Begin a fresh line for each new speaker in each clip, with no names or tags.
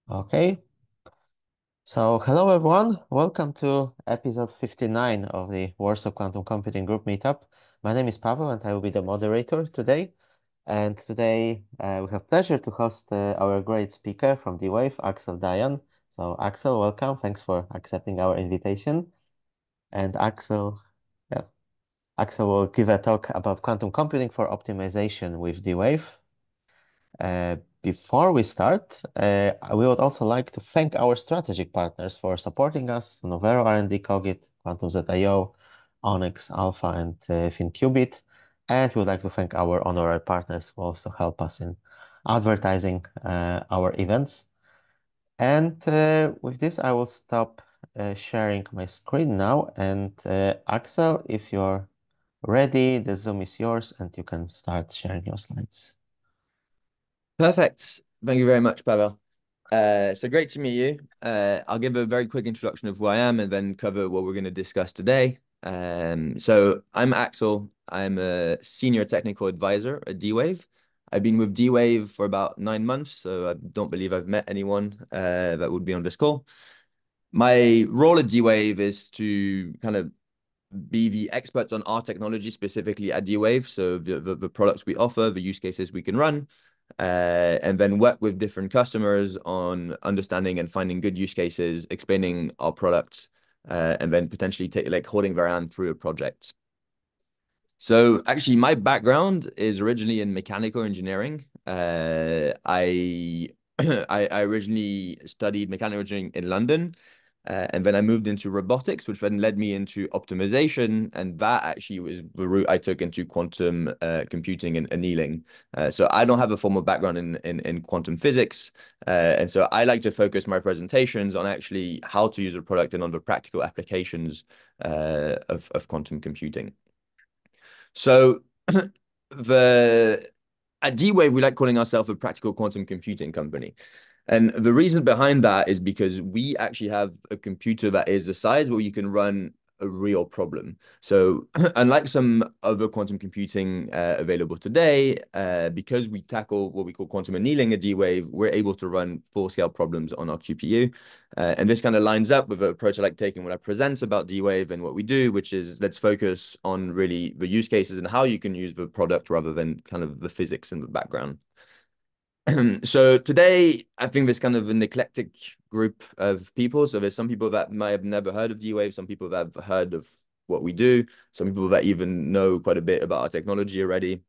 Okay, so hello everyone. Welcome to episode 59 of the Warsaw Quantum Computing Group Meetup. My name is Pavel and I will be the moderator today. And today we have pleasure to host our great speaker from D-Wave, Axel Daian. So Axel, welcome. Thanks for accepting our invitation. And yeah, Axel will give a talk about quantum computing for optimization with D-Wave. Before we start, we would also like to thank our strategic partners for supporting us, Novero R&D, Cogit, Quantum.io, Onyx, Alpha, and FinQubit. And we would like to thank our honorary partners who also help us in advertising our events. And with this, I will stop sharing my screen now. And Axel, if you're ready, the Zoom is yours and you can start sharing your slides.
Perfect. Thank you very much, Pavel. So great to meet you. I'll give a very quick introduction of who I am and then cover what we're going to discuss today. So I'm Axel. I'm a senior technical advisor at D-Wave. I've been with D-Wave for about 9 months, so I don't believe I've met anyone that would be on this call. My role at D-Wave is to kind of be the experts on our technology, specifically at D-Wave, so the products we offer, the use cases we can run, and then work with different customers on understanding and finding good use cases, explaining our products, and then potentially holding their hand through a project. So actually, my background is originally in mechanical engineering. I I originally studied mechanical engineering in London, and then I moved into robotics, which then led me into optimization, and that actually was the route I took into quantum computing and annealing. So I don't have a formal background in quantum physics, and so I like to focus my presentations on actually how to use a product and on the practical applications of quantum computing. So the at D-Wave, we like calling ourselves a practical quantum computing company. And the reason behind that is because we actually have a computer that is the size where you can run a real problem. So unlike some other quantum computing available today, because we tackle what we call quantum annealing at D-Wave, we're able to run full-scale problems on our QPU. And this kind of lines up with the approach I like taking when I present about D-Wave and what we do, which is let's focus on really the use cases and how you can use the product rather than kind of the physics in the background. So today, I think there's kind of an eclectic group of people. So there's some people that might have never heard of D-Wave, some people that have heard of what we do, some people that even know quite a bit about our technology already.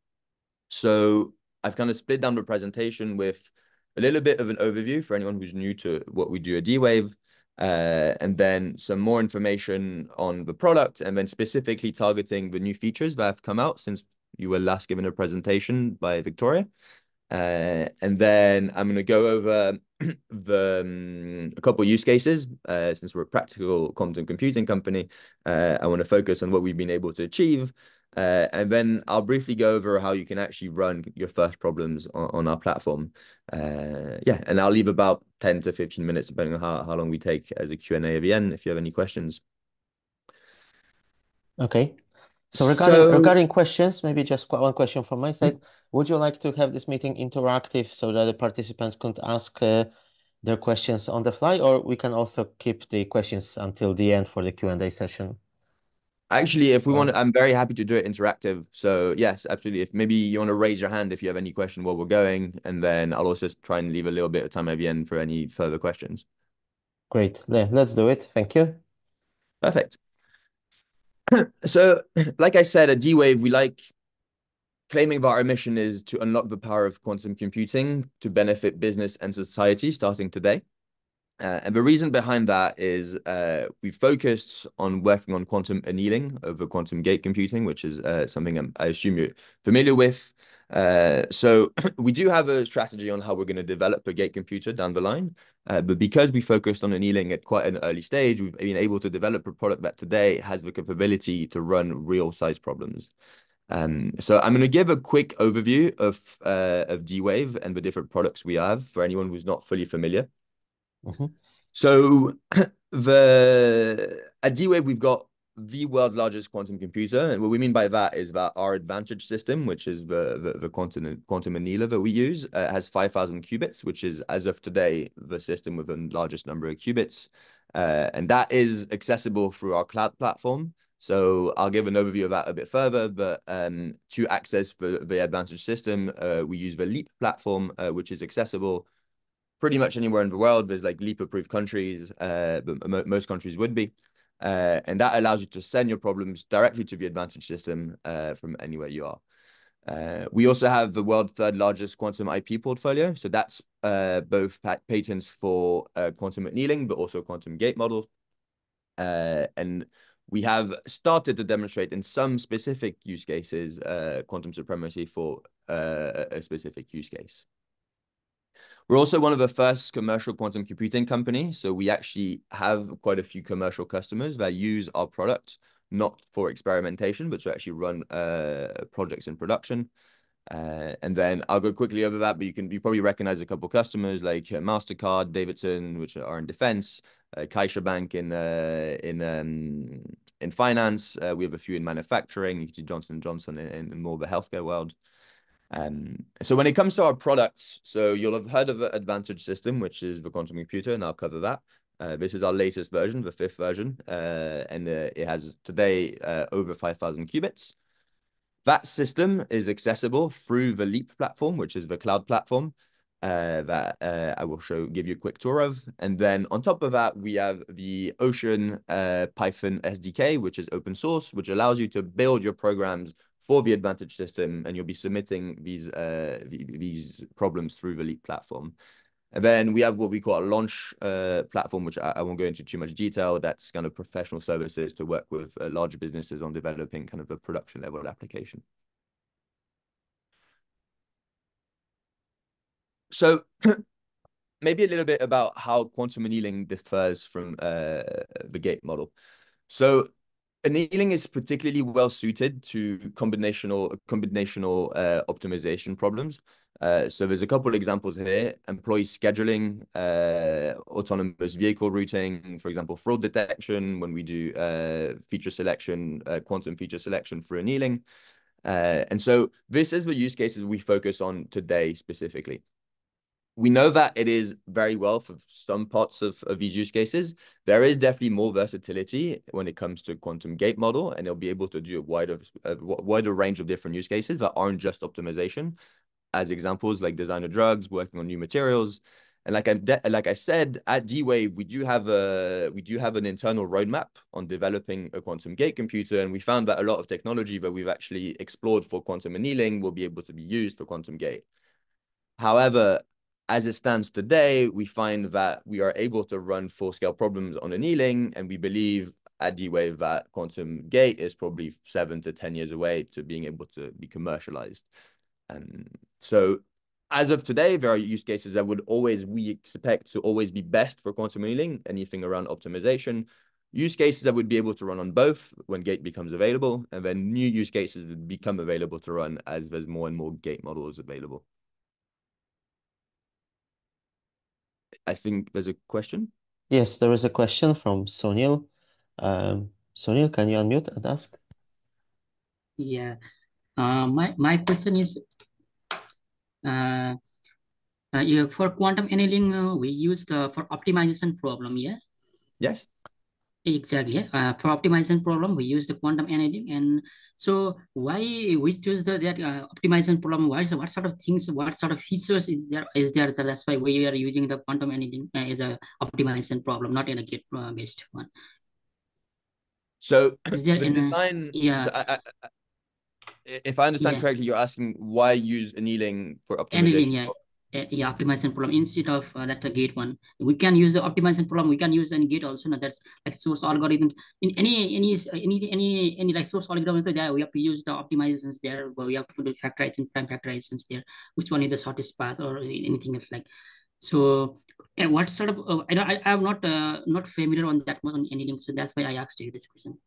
So I've kind of split down the presentation with a little bit of an overview for anyone who's new to what we do at D-Wave, and then some more information on the product, and then specifically targeting the new features that have come out since you were last given a presentation by Victoria. And then I'm going to go over a couple of use cases. Since we're a practical quantum computing company, I want to focus on what we've been able to achieve. And then I'll briefly go over how you can actually run your first problems on our platform. Yeah, and I'll leave about 10 to 15 minutes, depending on how long we take as a Q&A at the end, if you have any questions.
Okay. So
So
regarding questions, maybe just one question from my side. Would you like to have this meeting interactive so that the participants could ask their questions on the fly, or we can also keep the questions until the end for the Q&A session?
actually, if we want
Or
to, I'm very happy to do it interactive. So yes, absolutely. If maybe you want to raise your hand if you have any question while we're going, and then I'll also try and leave a little bit of time at the end for any further questions.
great. Let's do it. Thank you.
Perfect. So, like I said, at D-Wave, we like claiming that our mission is to unlock the power of quantum computing to benefit business and society starting today. And the reason behind that is we focused on working on quantum annealing over quantum gate computing, which is something I assume you're familiar with. So we do have a strategy on how we're going to develop a gate computer down the line. But because we focused on annealing at quite an early stage, we've been able to develop a product that today has the capability to run real size problems. So I'm going to give a quick overview of D-Wave and the different products we have for anyone who's not fully familiar.
Mhm.
So the at D-Wave, we've got the world's largest quantum computer. And what we mean by that is that our advantage system, which is the quantum annealer that we use, has 5,000 qubits, which is, as of today, the system with the largest number of qubits. And that is accessible through our cloud platform. So I'll give an overview of that a bit further, but to access the advantage system, we use the LEAP platform, which is accessible pretty much anywhere in the world. There's like LEAP-approved countries, but most countries would be. And that allows you to send your problems directly to the advantage system from anywhere you are. We also have the world's third largest quantum IP portfolio. So that's both patents for quantum annealing, but also quantum gate models. And we have started to demonstrate in some specific use cases quantum supremacy for a specific use case. We're also one of the first commercial quantum computing companies. So we actually have quite a few commercial customers that use our product, not for experimentation, but to actually run projects in production. And then I'll go quickly over that, but you probably recognize a couple of customers like MasterCard, Davidson, which are in defense, CaixaBank in finance. We have a few in manufacturing. You can see Johnson & Johnson in more of the healthcare world. So when it comes to our products, so you'll have heard of the Advantage system, which is the quantum computer, and I'll cover that. This is our latest version, the 5th version, and it has today over 5,000 qubits. That system is accessible through the LEAP platform, which is the cloud platform that I will give you a quick tour of. And then on top of that, we have the Ocean Python SDK, which is open source, which allows you to build your programs for the Advantage system, and you'll be submitting these problems through the LEAP platform. And then we have what we call a launch platform, which I won't go into too much detail. That's kind of professional services to work with large businesses on developing kind of a production level application. So maybe a little bit about how quantum annealing differs from the gate model. So annealing is particularly well suited to combinational optimization problems. So there's a couple of examples here: employee scheduling, autonomous vehicle routing, for example, fraud detection when we do feature selection, quantum feature selection for annealing. And so this is the use cases we focus on today specifically. We know that it is very well for some parts of these use cases. There is definitely more versatility when it comes to quantum gate model, and they'll be able to do a wider range of different use cases that aren't just optimization. As examples, like design of drugs, working on new materials. And like I said, at D-Wave, we do have an internal roadmap on developing a quantum gate computer, and we found that a lot of technology that we've actually explored for quantum annealing will be able to be used for quantum gate. However, as it stands today, we find that we are able to run full-scale problems on annealing, and we believe at D-Wave that quantum gate is probably 7 to 10 years away to being able to be commercialized. So as of today, there are use cases that we expect to always be best for quantum annealing, anything around optimization. Use cases that would be able to run on both when gate becomes available, and then new use cases that become available to run as there's more and more gate models available. I think there's a question.
Yes, there is a question from Sonil. Sonil, can you unmute and ask?
Yeah. My question is, yeah, for quantum annealing, we use for optimization problem. Yeah.
Yes.
Exactly. For optimization problem, we use the quantum annealing, and so why we choose that optimization problem? What sort of things, what sort of features is there? So that's why we are using the quantum annealing as a optimization problem, not in a gate based one.
So
Is there
the design?
yeah.
So if I understand correctly, you're asking why use annealing for optimization?
Annealing, yeah, optimization problem instead of that gate one. We can use the optimization problem. We can use any gate also. No, that's like source algorithms. In any like source algorithms, so there we have to use the optimizations there. We have to do factorization, prime factorizations there. Which one is the shortest path or anything else like? So, and what sort of? I'm not familiar on that much on annealing, so that's why I asked you this question.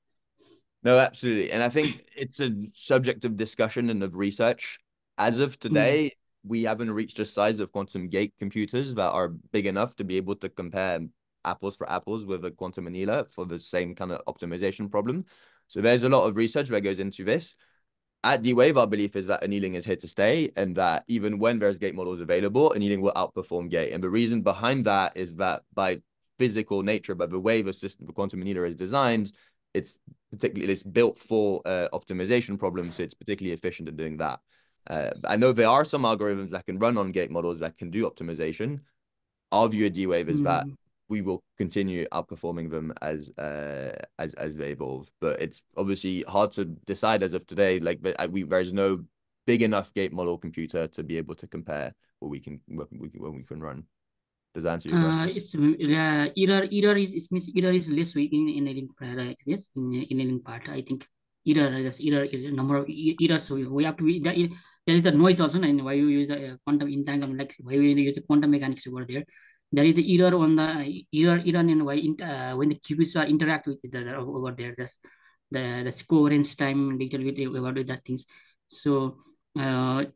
No, absolutely. And I think it's a subject of discussion and of research. As of today, we haven't reached a size of quantum gate computers that are big enough to be able to compare apples for apples with a quantum annealer for the same kind of optimization problem. So there's a lot of research that goes into this. At D-Wave, our belief is that annealing is here to stay, and that even when there's gate models available, annealing will outperform gate. And the reason behind that is that by physical nature, by the way the system, the quantum annealer is designed, it's built for optimization problems, so it's particularly efficient at doing that. I know there are some algorithms that can run on gate models that can do optimization. Our view at D-Wave is that we will continue outperforming them as they evolve. But it's obviously hard to decide as of today. Like, there's no big enough gate model computer to be able to compare what we can run. Does that answer your question?
It's either is less weak in a link part. Yes, in a link part, I think either number of errors. We have to be there is the noise also, and why you use the quantum entanglement, like why we use the quantum mechanics over there. There is the error on the error and why when the qubits are interact with each other over there. That's the coherence time little bit about that things. So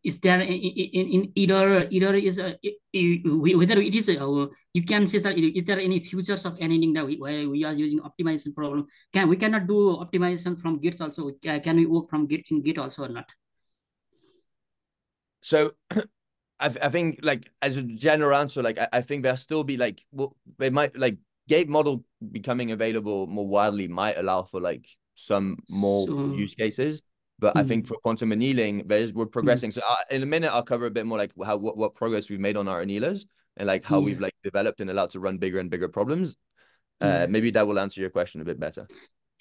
is there in either is whether it is you can say that is there any futures of anything that we are using optimization problem? We cannot do optimization from gates also? Can we work from gate in gate also or not?
So I think, like, as a general answer, like I think there'll still be like, well, they might, like, gate model becoming available more widely might allow for like some more use cases. But I think for quantum annealing, we're progressing. So in a minute, I'll cover a bit more like what progress we've made on our annealers and like how we've like developed and allowed to run bigger and bigger problems. Maybe that will answer your question a bit better.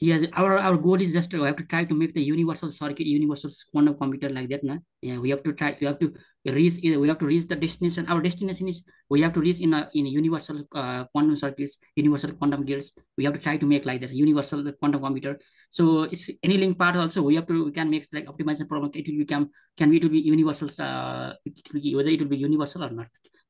Yes, our goal is just to have to try to make the universal circuit, universal quantum computer like that, na? Yeah, we have to try. We have to reach the destination. Our destination is we have to reach in a universal quantum circuits, universal quantum gates. We have to try to make like that universal quantum computer. So it's any link part also. We can make like optimization problem. It will become it will be universal. Whether it will be universal or not.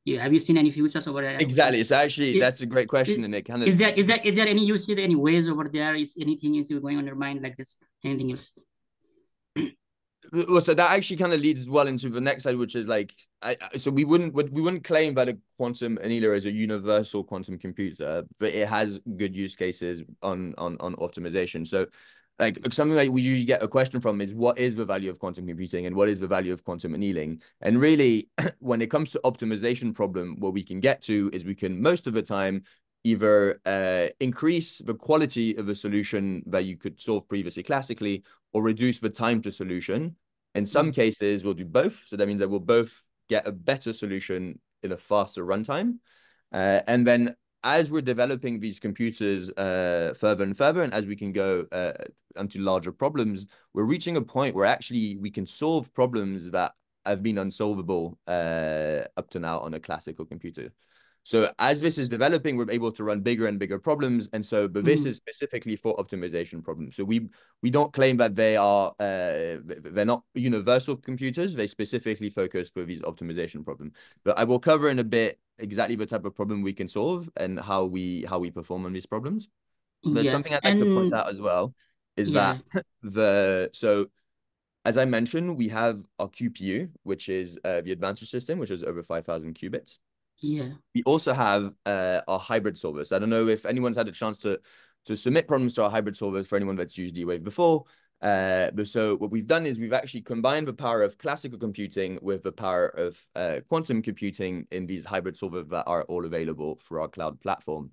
Yeah, have you seen any futures over there?
Exactly. So actually, that's a great question, and it kind of
is there any you see any ways over there? Is anything is going on your mind like this? Anything else?
Well, so that actually kind of leads well into the next slide, which is like, so we wouldn't claim that a quantum annealer is a universal quantum computer, but it has good use cases on optimization. So, like, something like we usually get a question from is, what is the value of quantum computing and what is the value of quantum annealing? And really, when it comes to optimization problem, what we can get to is we can most of the time either increase the quality of a solution that you could solve previously classically, or reduce the time to solution. In some cases, we'll do both. So that means that we'll both get a better solution in a faster runtime. And then as we're developing these computers further and further, and as we can go onto larger problems, we're reaching a point where actually we can solve problems that have been unsolvable up to now on a classical computer. So as this is developing, we're able to run bigger and bigger problems. And so, but this is specifically for optimization problems. So we don't claim that they're not universal computers. They specifically focus for these optimization problems. But I will cover in a bit exactly the type of problem we can solve and how we perform on these problems. But something I'd like to point out as well is that so as I mentioned, we have our QPU, which is the advantage system, which is over 5,000 qubits.
Yeah.
We also have our hybrid solvers. I don't know if anyone's had a chance to submit problems to our hybrid solvers for anyone that's used D-Wave before. But so what we've done is we've actually combined the power of classical computing with the power of quantum computing in these hybrid solvers that are all available for our cloud platform.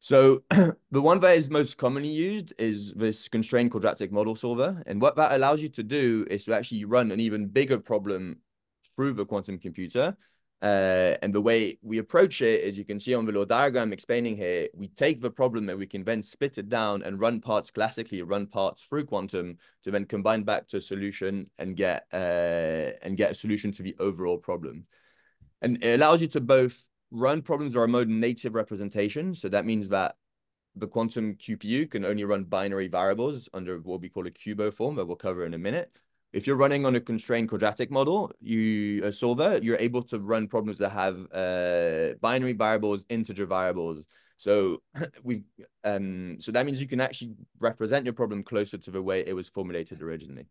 So the one that is most commonly used is this constrained quadratic model solver. And what that allows you to do is to actually run an even bigger problem through the quantum computer. And the way we approach it is, you can see on the little diagram explaining here, we take the problem and we can then split it down and run parts classically, run parts through quantum to then combine back to a solution and get a solution to the overall problem. And it allows you to both run problems that are mode native representation. So that means that the quantum QPU can only run binary variables under what we call a QUBO form that we'll cover in a minute. If you're running on a constrained quadratic model, a solver, you're able to run problems that have binary variables, integer variables. So so that means you can actually represent your problem closer to the way it was formulated originally.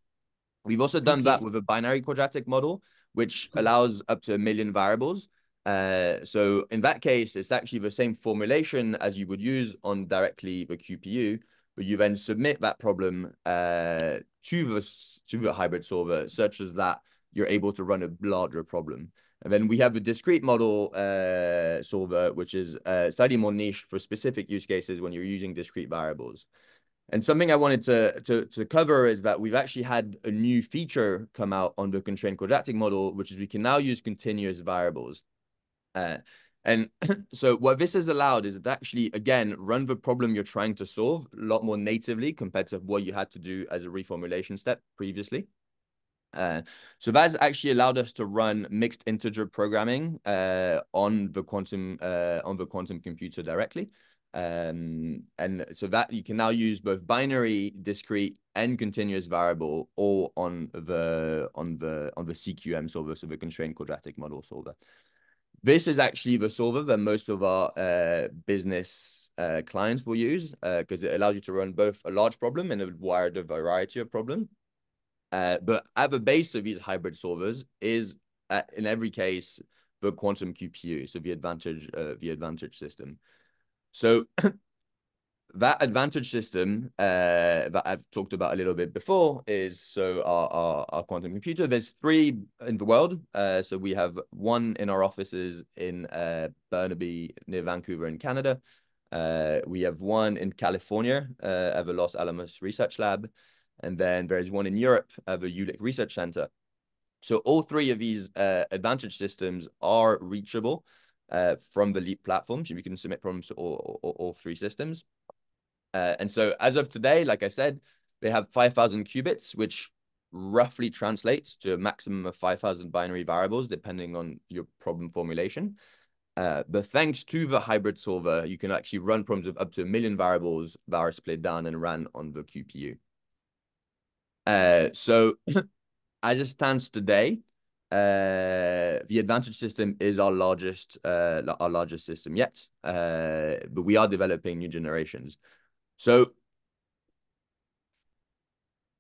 We've also done that with a binary quadratic model, which allows up to 1 million variables. So in that case, it's actually the same formulation as you would use on directly the QPU, but you then submit that problem to the hybrid solver, such as that you're able to run a larger problem. And then we have the discrete model solver, which is slightly more niche for specific use cases when you're using discrete variables. And something I wanted to cover is that we've actually had a new feature come out on the constrained quadratic model, which is we can now use continuous variables. And so what this has allowed is to actually, again, run the problem you're trying to solve a lot more natively compared to what you had to do as a reformulation step previously. So that's actually allowed us to run mixed integer programming on the quantum computer directly. And so that you can now use both binary, discrete, and continuous variable all on the CQM solver, so the constrained quadratic model solver. This is actually the solver that most of our business clients will use because it allows you to run both a large problem and a wide variety of problems. But at the base of these hybrid solvers is, in every case, the quantum QPU, so the advantage system. So that advantage system that I've talked about a little bit before is so our quantum computer. There's 3 in the world. So we have one in our offices in Burnaby near Vancouver in Canada. We have one in California at the Los Alamos Research Lab. And then there's one in Europe at the LIX Research Center. So all 3 of these advantage systems are reachable from the LEAP platform. So we can submit problems to all 3 systems. And so as of today, like I said, they have 5,000 qubits, which roughly translates to a maximum of 5,000 binary variables, depending on your problem formulation. But thanks to the hybrid solver, you can actually run problems of up to 1 million variables that are split down and ran on the QPU. So as it stands today, the advantage system is our largest system yet, but we are developing new generations. So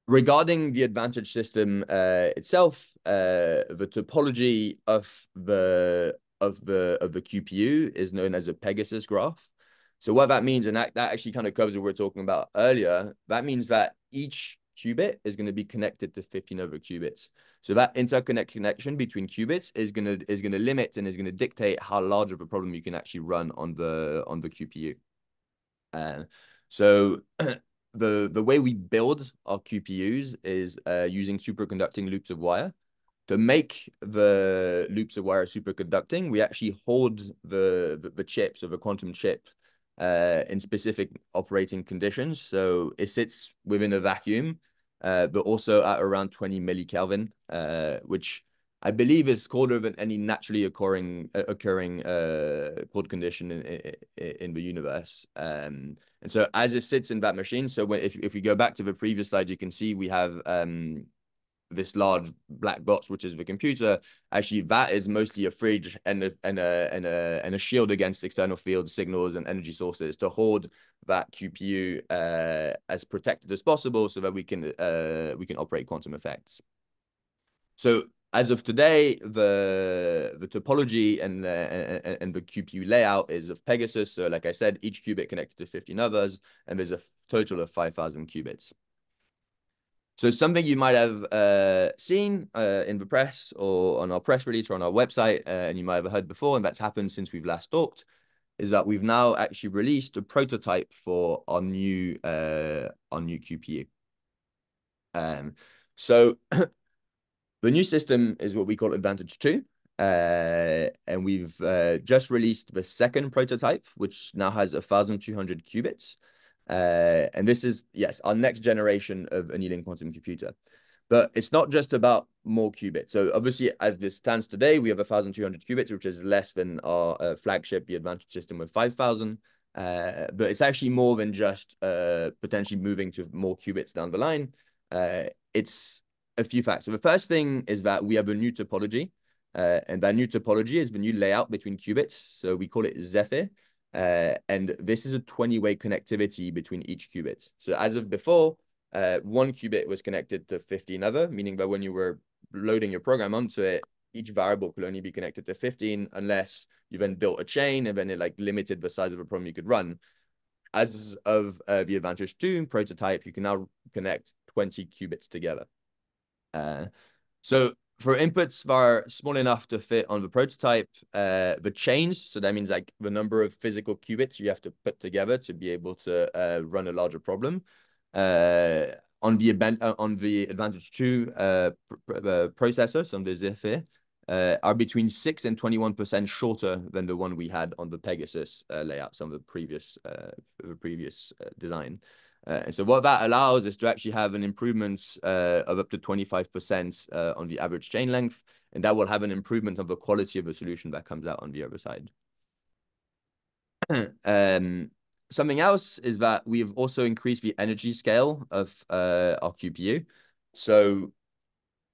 regarding the advantage system itself, the topology of the QPU is known as a Pegasus graph. So what that means, and that actually kind of covers what we were talking about earlier, that means that each qubit is going to be connected to 15 over qubits. So that connection between qubits is going to limit and is going to dictate how large of a problem you can actually run on the QPU. So the way we build our QPUs is using superconducting loops of wire. To make the loops of wire superconducting, we actually hold the chip, so the quantum chip, in specific operating conditions. So it sits within a vacuum, but also at around 20 millikelvin, which I believe is colder than any naturally occurring cold condition in the universe. And so as it sits in that machine, so if we go back to the previous slide, you can see we have this large black box, which is the computer. Actually, that is mostly a fridge and a shield against external field signals and energy sources to hold that QPU as protected as possible, so that we can operate quantum effects. So as of today, the topology and the QPU layout is of Pegasus. So like I said, each qubit connected to 15 others, and there's a total of 5,000 qubits. So something you might have seen in the press or on our press release or on our website, and you might have heard before, and that's happened since we've last talked, is that we've now actually released a prototype for our new QPU. So the new system is what we call Advantage 2. And we've just released the second prototype, which now has 1,200 qubits. And this is, yes, our next generation of annealing quantum computer. But it's not just about more qubits. So obviously, as this stands today, we have 1,200 qubits, which is less than our flagship, the Advantage system, with 5,000. But it's actually more than just potentially moving to more qubits down the line. It's a few facts. So the first thing is that we have a new topology, and that new topology is the new layout between qubits. So we call it Zephyr, and this is a 20-way connectivity between each qubit. So as of before, one qubit was connected to 15 other, meaning that when you were loading your program onto it, each variable could only be connected to 15 unless you then built a chain and then it like limited the size of a problem you could run. As of the Advantage 2 prototype, you can now connect 20 qubits together. So for inputs that are small enough to fit on the prototype, the chains, so that means like the number of physical qubits you have to put together to be able to run a larger problem. On the Advantage 2 processor, so on the Zephyr, are between 6 and 21% shorter than the one we had on the Pegasus layout, some of the previous design. And so what that allows is to actually have an improvement of up to 25% on the average chain length, and that will have an improvement of the quality of the solution that comes out on the other side. Something else is that we've also increased the energy scale of our QPU. So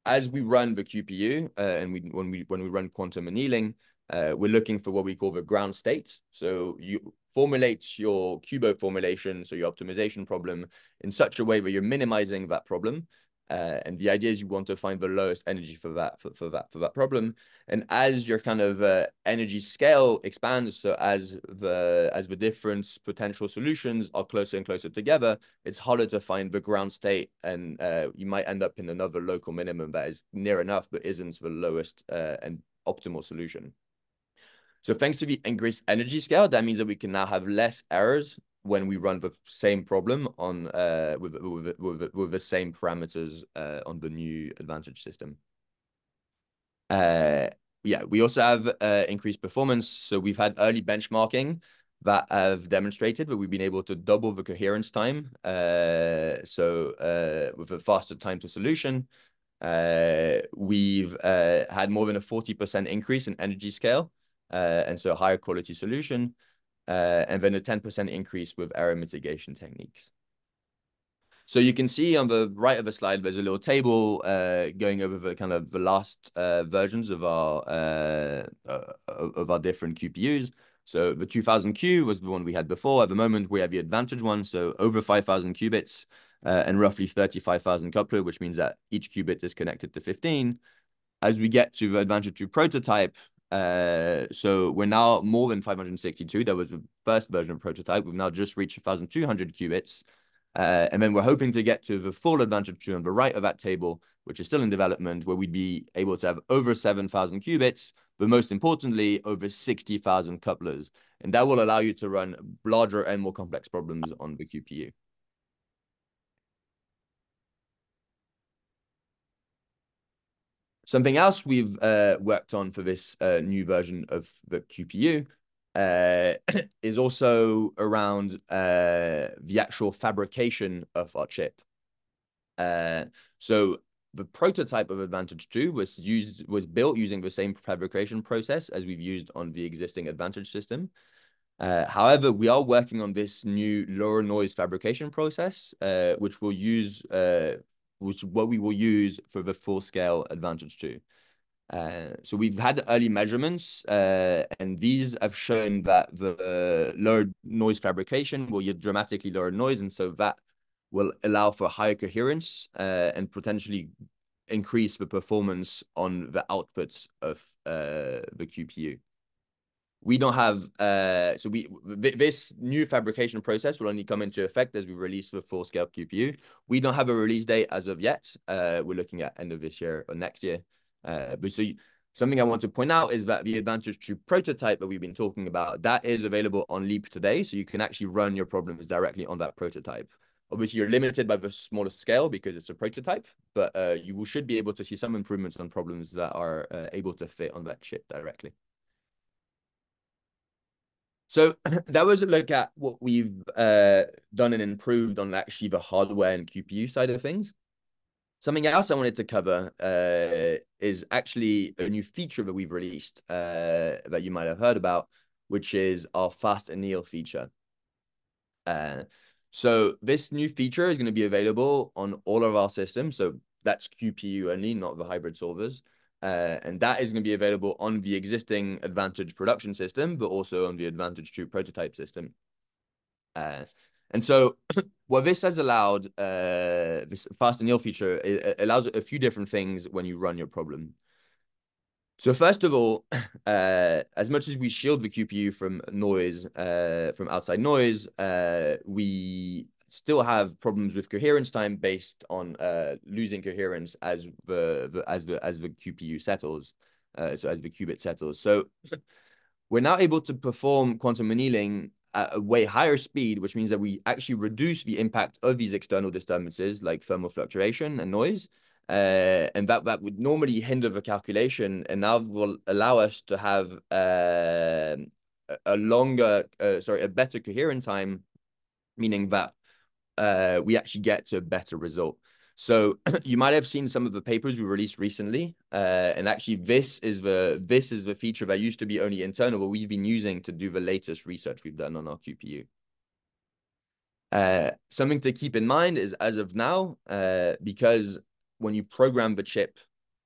as we run the QPU and when we run quantum annealing, we're looking for what we call the ground state. So you formulate your QUBO formulation, so your optimization problem, in such a way where you're minimizing that problem. And the idea is you want to find the lowest energy for that problem. And as your kind of energy scale expands, so as the different potential solutions are closer and closer together, it's harder to find the ground state, and you might end up in another local minimum that is near enough but isn't the lowest and optimal solution. So thanks to the increased energy scale, that means that we can now have less errors when we run the same problem on with the same parameters on the new Advantage system. Yeah, we also have increased performance. So we've had early benchmarking that have demonstrated that we've been able to double the coherence time. So with a faster time to solution, we've had more than a 40% increase in energy scale, and so a higher quality solution, and then a 10% increase with error mitigation techniques. So you can see on the right of the slide, there's a little table going over the kind of the last versions of our different QPUs. So the 2000Q was the one we had before. At the moment, we have the Advantage one, so over 5,000 qubits and roughly 35,000 coupler, which means that each qubit is connected to 15. As we get to the Advantage 2 prototype, so we're now more than 562. That was the first version of prototype. We've now just reached 1,200 qubits. And then we're hoping to get to the full Advantage 2 on the right of that table, which is still in development, where we'd be able to have over 7,000 qubits, but most importantly, over 60,000 couplers. And that will allow you to run larger and more complex problems on the QPU. Something else we've worked on for this new version of the QPU is also around the actual fabrication of our chip. So the prototype of Advantage 2 was built using the same fabrication process as we've used on the existing Advantage system. However, we are working on this new lower noise fabrication process, which we will use for the full scale Advantage 2. So we've had early measurements, and these have shown that the lower noise fabrication will yield dramatically lower noise, and so that will allow for higher coherence and potentially increase the performance on the outputs of the QPU. We don't have this new fabrication process will only come into effect as we release the full scale QPU. We don't have a release date as of yet. We're looking at end of this year or next year. But so something I want to point out is that the Advantage 2 prototype that we've been talking about, that is available on Leap today. So you can actually run your problems directly on that prototype. Obviously, you're limited by the smaller scale because it's a prototype, but you should be able to see some improvements on problems that are able to fit on that chip directly. So that was a look at what we've done and improved on actually the hardware and QPU side of things. Something else I wanted to cover is actually a new feature that we've released that you might have heard about, which is our fast anneal feature. So this new feature is going to be available on all of our systems. So that's QPU only, not the hybrid solvers. And that is going to be available on the existing Advantage production system, but also on the Advantage 2 prototype system. And so what this has allowed, this fast anneal feature, it allows a few different things when you run your problem. So first of all, as much as we shield the QPU from noise, from outside noise, we still have problems with coherence time based on losing coherence as the QPU settles, so as the qubit settles. So we're now able to perform quantum annealing at a way higher speed, which means that we actually reduce the impact of these external disturbances like thermal fluctuation and noise. And that would normally hinder the calculation, and now will allow us to have a better coherent time, meaning that we actually get to a better result. So you might have seen some of the papers we released recently, and actually this is the feature that used to be only internal, but we've been using to do the latest research we've done on our QPU. Something to keep in mind is, as of now, because when you program the chip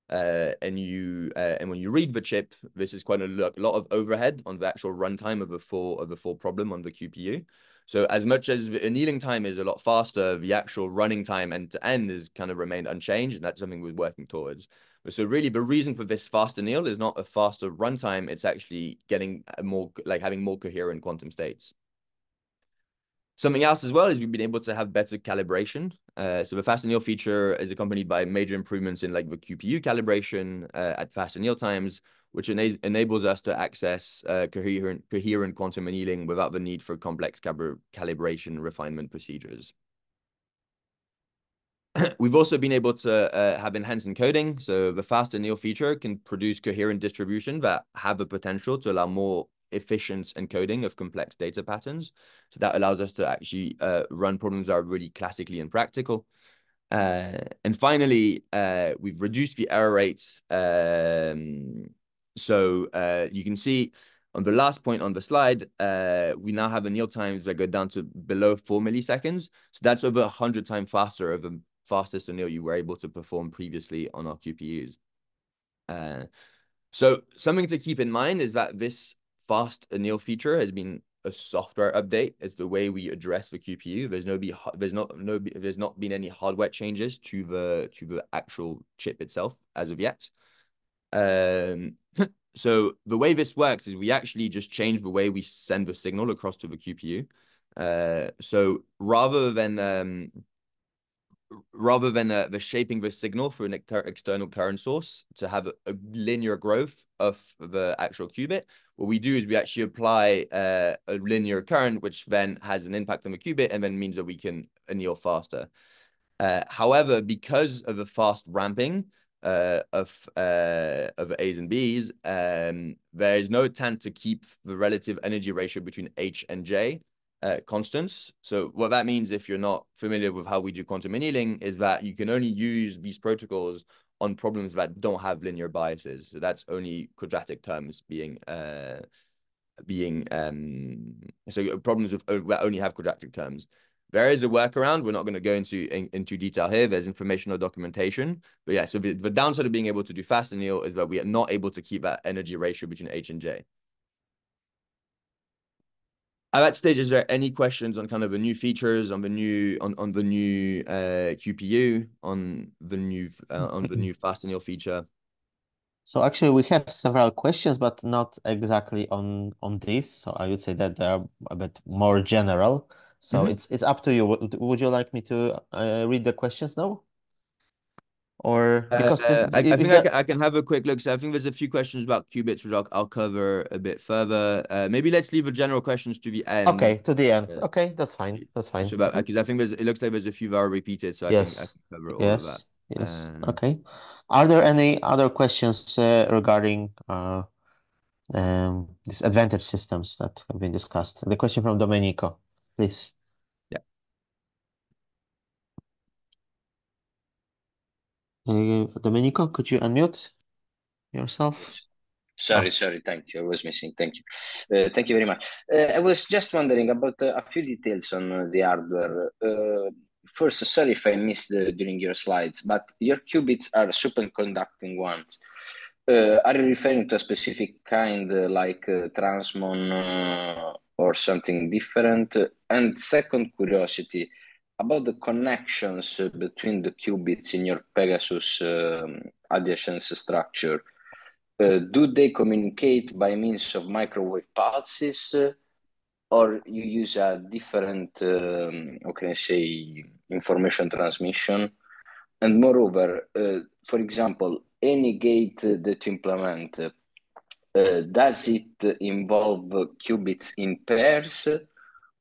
and when you read the chip, this is quite a lot of overhead on the actual runtime of the full problem on the QPU. So as much as the annealing time is a lot faster, the actual running time end to end has kind of remained unchanged, and that's something we're working towards. So really, the reason for this fast anneal is not a faster runtime; it's actually getting having more coherent quantum states. Something else as well is we've been able to have better calibration. So the fast anneal feature is accompanied by major improvements in like the QPU calibration at fast anneal times, which enables us to access coherent quantum annealing without the need for complex calibration refinement procedures. We've also been able to have enhanced encoding. So the fast anneal feature can produce coherent distribution that have the potential to allow more efficient encoding of complex data patterns. So that allows us to actually run problems that are really classically impractical. And finally, we've reduced the error rates. So you can see on the last point on the slide, we now have anneal times that go down to below 4 milliseconds. So that's over 100 times faster of the fastest anneal you were able to perform previously on our QPUs. So something to keep in mind is that this fast anneal feature has been a software update. It's the way we address the QPU. There's not been any hardware changes to the actual chip itself as of yet. So the way this works is we actually just change the way we send the signal across to the QPU. So rather than the shaping the signal for an external current source to have a linear growth of the actual qubit, what we do is we actually apply a linear current, which then has an impact on the qubit and then means that we can anneal faster. However, because of the fast ramping of A's and B's, there is no attempt to keep the relative energy ratio between H and J constants. So what that means, if you're not familiar with how we do quantum annealing, is that you can only use these protocols on problems that don't have linear biases. So that's only quadratic terms so problems with that only have quadratic terms. There is a workaround. We're not going to go into detail here. There's information or documentation. But yeah, so the downside of being able to do fast anneal is that we are not able to keep that energy ratio between H and J. At that stage, is there any questions on kind of the new features on the new QPU on the new fast anneal feature?
So actually, we have several questions, but not exactly on this. So I would say that they are a bit more general. So it's up to you. Would you like me to read the questions now? Or because
I think I can have a quick look. So I think there's a few questions about qubits, which I'll cover a bit further. Maybe let's leave the general questions to the end.
Okay, to the end. Okay, that's fine. That's fine.
So because I think it looks like there's a few that are repeated, so I can cover all of that.
Yes. Okay. Are there any other questions regarding these advantage systems that have been discussed? The question from Domenico, please. Domenico, could you unmute yourself?
Sorry. Thank you. I was missing. Thank you. Thank you very much. I was just wondering about a few details on the hardware. First, sorry if I missed during your slides, but your qubits are superconducting ones. Are you referring to a specific kind, like transmon or something different? And second curiosity, about the connections between the qubits in your Pegasus adjacent structure. do they communicate by means of microwave pulses, or you use a different, how can I say, information transmission? And moreover, for example, any gate that you implement, does it involve qubits in pairs,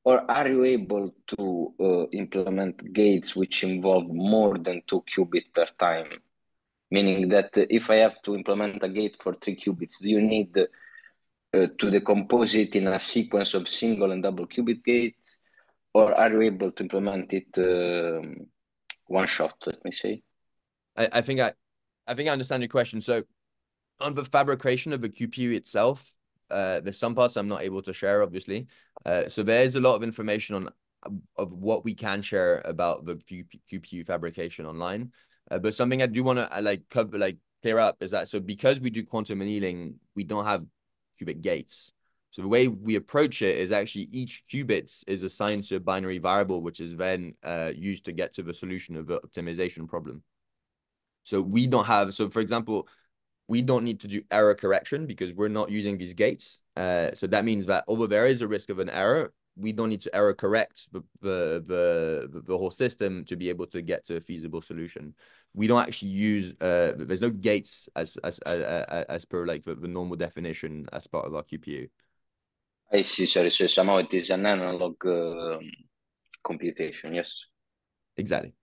or are you able to implement gates which involve more than 2 qubits per time? Meaning that if I have to implement a gate for 3 qubits, do you need to decompose it in a sequence of single and double qubit gates, or are you able to implement it one shot, let me say?
I think I understand your question. So on the fabrication of the QPU itself, there's some parts I'm not able to share, obviously. So there's a lot of information on of what we can share about the QPU fabrication online. But something I do want to clear up is that, so because we do quantum annealing, we don't have qubit gates. So the way we approach it is actually each qubit is assigned to a binary variable, which is then used to get to the solution of the optimization problem. So we don't have, so for example, we don't need to do error correction because we're not using these gates. So that means that although there is a risk of an error, we don't need to error correct the whole system to be able to get to a feasible solution. We don't actually use there's no gates as per like the normal definition as part of our QPU.
I see, sorry. So somehow it is an analog computation, yes?
Exactly.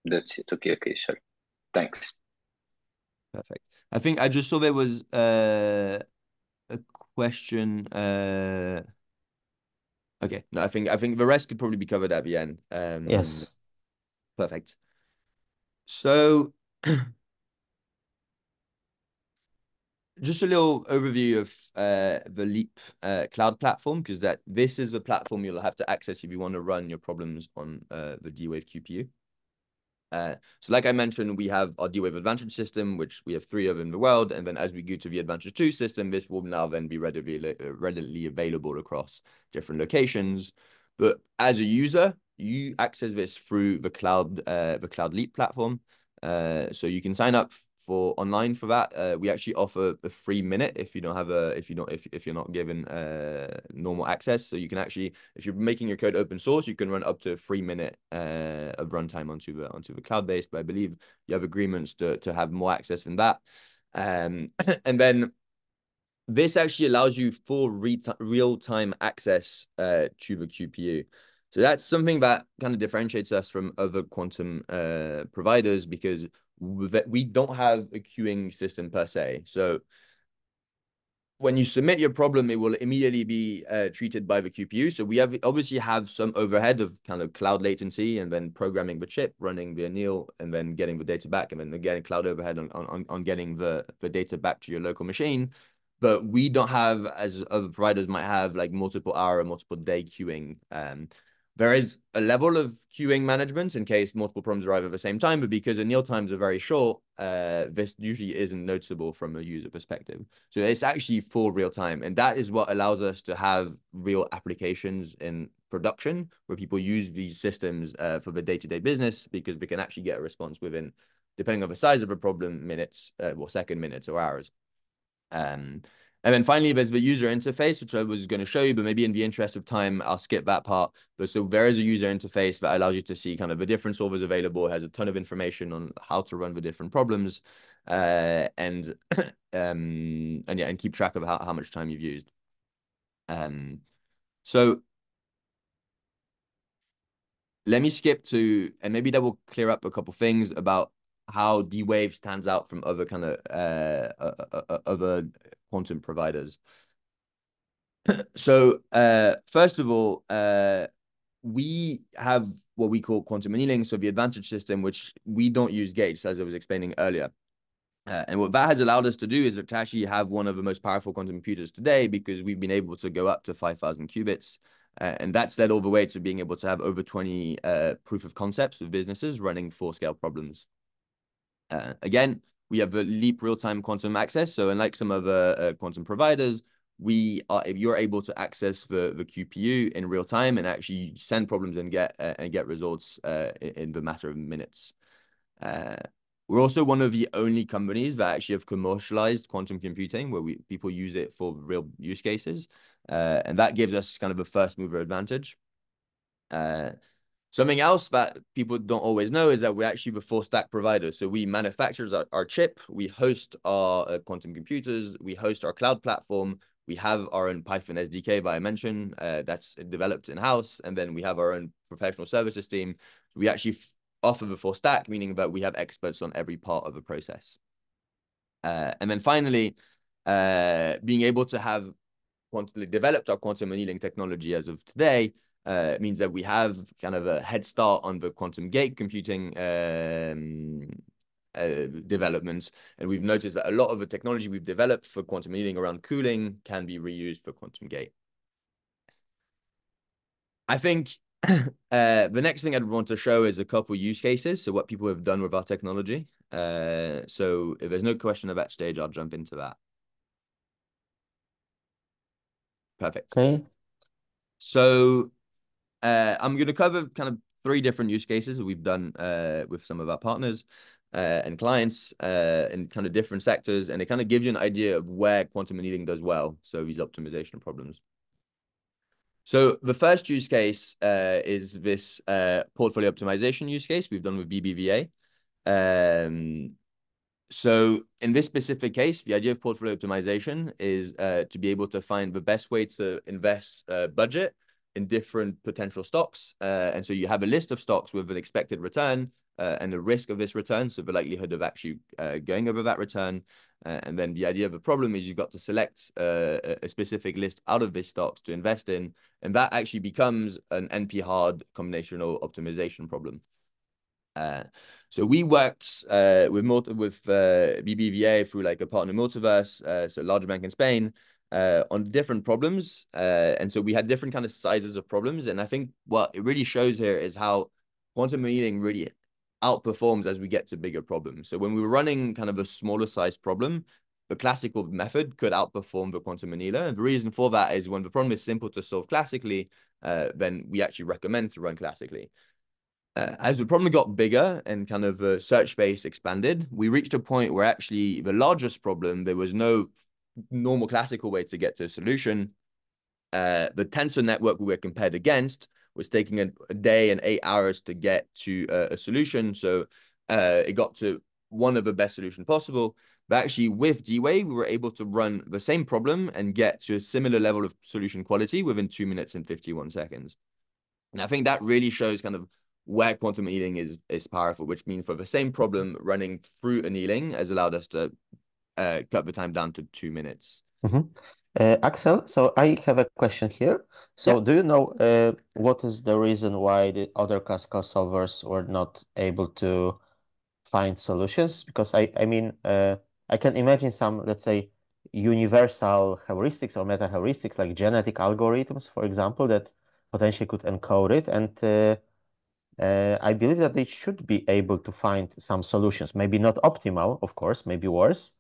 That's it. Okay, sorry. Thanks.
Perfect. I think I just saw there was a question. Okay, no, I think the rest could probably be covered at the end.
Yes.
Perfect. So just a little overview of the Leap cloud platform, because this is the platform you'll have to access if you want to run your problems on the D-Wave QPU. So like I mentioned, we have our D-Wave Advantage system, which we have 3 of in the world. And then as we go to the Advantage 2 system, this will now then be readily available across different locations. But as a user, you access this through the Cloud Leap platform. So you can sign up for online for that. We actually offer a free minute if you don't have if you're not given normal access. So you can actually, if you're making your code open source, you can run up to a free minute of runtime onto the cloud base. But I believe you have agreements to have more access than that. And then this actually allows you full real-time access to the QPU. So that's something that kind of differentiates us from other quantum providers, because we don't have a queuing system per se. So when you submit your problem, it will immediately be treated by the QPU. So we obviously have some overhead of kind of cloud latency, and then programming the chip, running the anneal, and then getting the data back, and then again cloud overhead on getting the data back to your local machine. But we don't have, as other providers might have, like multiple hour or multiple day queuing. There is a level of queuing management in case multiple problems arrive at the same time, but because anneal times are very short, this usually isn't noticeable from a user perspective. So it's actually full real time. And that is what allows us to have real applications in production where people use these systems for the day-to-day business, because we can actually get a response within, depending on the size of the problem, minutes, or second, minutes, or hours. And then finally, there's the user interface, which I was going to show you, but maybe in the interest of time, I'll skip that part. But so there is a user interface that allows you to see kind of the different solvers available. It has a ton of information on how to run the different problems, and keep track of how much time you've used. So let me skip to, and maybe that will clear up a couple things about how D-Wave stands out from other kind of other quantum providers. So first of all, we have what we call quantum annealing, so the Advantage system, which we don't use gates, as I was explaining earlier. And what that has allowed us to do is to actually have one of the most powerful quantum computers today, because we've been able to go up to 5,000 qubits. And that's led all the way to being able to have over 20 proof of concepts of businesses running full-scale problems. Again, we have a Leap real-time quantum access. So unlike some other quantum providers, you're able to access the QPU in real time and actually send problems and get results in the matter of minutes. We're also one of the only companies that actually have commercialized quantum computing, where people use it for real use cases. And that gives us kind of a first mover advantage. Something else that people don't always know is that we're actually the full stack provider. So we manufacture our chip, we host our quantum computers, we host our cloud platform, we have our own Python SDK that I mentioned, that's developed in-house, and then we have our own professional services team. So we actually offer the full stack, meaning that we have experts on every part of the process. And then finally, being able to have developed our quantum annealing technology as of today means that we have kind of a head start on the quantum gate computing developments. And we've noticed that a lot of the technology we've developed for quantum annealing around cooling can be reused for quantum gate. I think the next thing I'd want to show is a couple use cases. So what people have done with our technology. So if there's no question at that stage, I'll jump into that. Perfect.
Okay.
So I'm going to cover kind of 3 different use cases that we've done with some of our partners and clients in kind of different sectors. And it kind of gives you an idea of where quantum annealing does well. So these optimization problems. So the first use case is this portfolio optimization use case we've done with BBVA. So in this specific case, the idea of portfolio optimization is to be able to find the best way to invest budget in different potential stocks. And so you have a list of stocks with an expected return and the risk of this return, so the likelihood of actually going over that return. And then the idea of the problem is you've got to select a specific list out of these stocks to invest in, and that actually becomes an NP-hard combinational optimization problem. So we worked with BBVA through like a partner Multiverse, so a large bank in Spain, on different problems. And so we had different kind of sizes of problems. And I think what it really shows here is how quantum annealing really outperforms as we get to bigger problems. So when we were running kind of a smaller size problem, the classical method could outperform the quantum annealer. And the reason for that is when the problem is simple to solve classically, then we actually recommend to run classically. As the problem got bigger and kind of the search space expanded, we reached a point where actually the largest problem, there was no normal classical way to get to a solution. The tensor network we were compared against was taking a day and 8 hours to get to a solution. So it got to one of the best solutions possible. But actually with D-Wave, we were able to run the same problem and get to a similar level of solution quality within 2 minutes and 51 seconds. And I think that really shows kind of where quantum annealing is powerful, which means for the same problem, running through annealing has allowed us to cut the time down to 2 minutes.
Axel, so I have a question here. So do you know what is the reason why the other classical solvers were not able to find solutions? Because I mean, I can imagine some, let's say, universal heuristics or meta heuristics like genetic algorithms, for example, that potentially could encode it. And I believe that they should be able to find some solutions. Maybe not optimal, of course, maybe worse.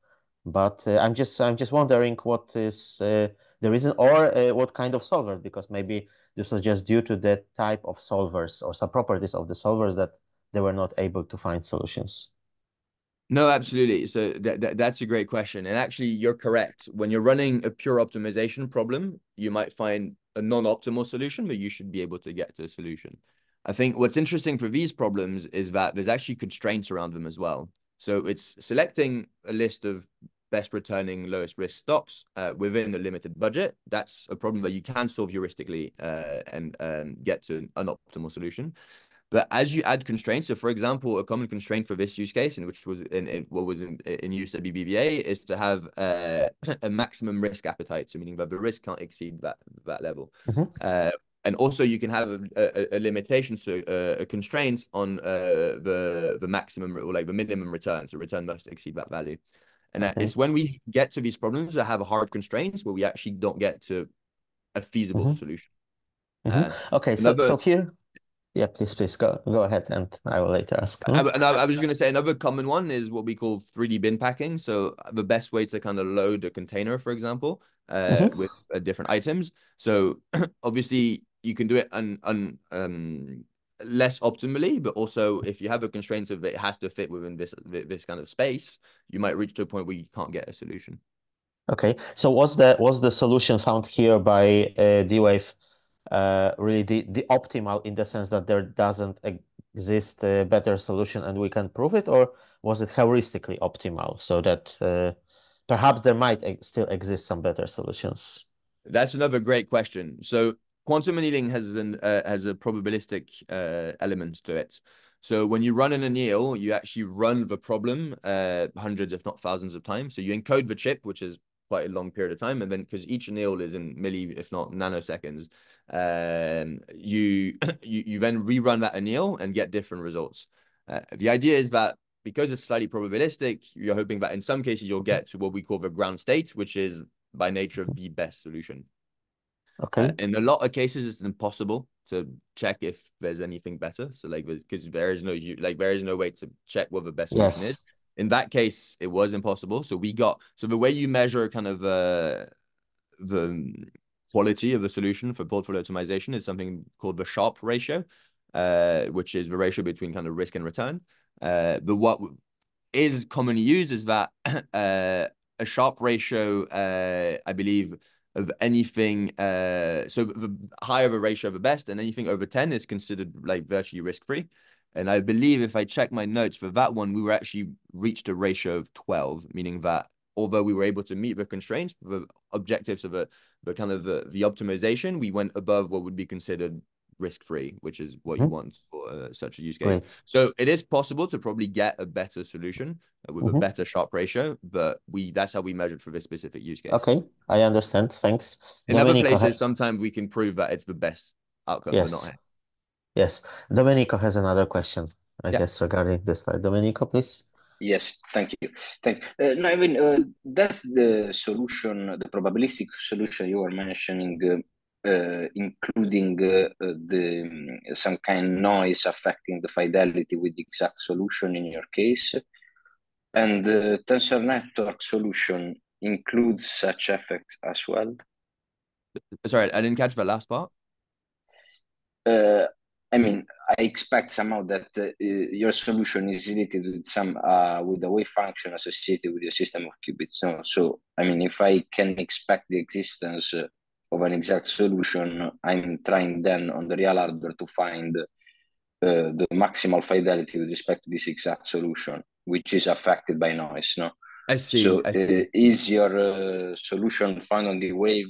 But I'm just wondering what is the reason, or what kind of solver, because maybe this was just due to the type of solvers or some properties of the solvers that they were not able to find solutions.
No, absolutely. So that's a great question. And actually, you're correct. When you're running a pure optimization problem, you might find a non-optimal solution, but you should be able to get to a solution. I think what's interesting for these problems is that there's actually constraints around them as well. So it's selecting a list of best returning, lowest risk stocks within a limited budget. That's a problem that you can solve heuristically and get to an optimal solution. But as you add constraints, so for example, a common constraint for this use case, and which was in use at BBVA, is to have a maximum risk appetite. So meaning that the risk can't exceed that level. And also you can have a limitation, so a constraint on the maximum or like the minimum return. So return must exceed that value. And it's when we get to these problems that have hard constraints where we actually don't get to a feasible solution.
Okay, so here. Yeah, please go ahead, and I will later ask.
I was just going to say another common one is what we call 3D bin packing. So the best way to kind of load a container, for example, with different items. So obviously you can do it less optimally, but also if you have a constraint of it has to fit within this kind of space, you might reach to a point where you can't get a solution.
Okay, so was the solution found here by D-Wave really the optimal in the sense that there doesn't exist a better solution and we can prove it, or was it heuristically optimal so that perhaps there might still exist some better solutions?
That's another great question. So quantum annealing has a probabilistic element to it. So when you run an anneal, you actually run the problem hundreds, if not thousands of times. So you encode the chip, which is quite a long period of time. And then because each anneal is in if not nanoseconds, you then rerun that anneal and get different results. The idea is that because it's slightly probabilistic, you're hoping that in some cases you'll get to what we call the ground state, which is by nature of the best solution.
Okay.
In a lot of cases, it's impossible to check if there's anything better. So like, because there is no way to check what the best solution is. In that case, it was impossible. So the way you measure kind of the quality of the solution for portfolio optimization is something called the Sharpe ratio, which is the ratio between kind of risk and return. But what is commonly used is that a Sharpe ratio, I believe, of anything, so the higher the ratio of the best, and anything over 10 is considered like virtually risk-free. And I believe if I check my notes for that one, we were actually reached a ratio of 12, meaning that although we were able to meet the constraints, the objectives of the kind of the optimization, we went above what would be considered risk-free, which is what you want for such a use case.
Great.
So it is possible to probably get a better solution with a better Sharpe ratio, but that's how we measured for this specific use case.
Okay, I understand. Thanks.
In other places, sometimes we can prove that it's the best outcome, but not here.
Yes. Domenico has another question, I guess, regarding this slide. Domenico, please.
Yes, thank you. No, I mean, that's the solution, the probabilistic solution you were mentioning, including some kind of noise affecting the fidelity with the exact solution in your case. And the tensor network solution includes such effects as well.
Sorry, I didn't catch the last part.
I mean, I expect somehow that your solution is related with with the wave function associated with your system of qubits. No? So, I mean, if I can expect the existence of an exact solution, I'm trying then on the real hardware to find the maximal fidelity with respect to this exact solution, which is affected by noise. No,
I see.
So, is your solution found on the wave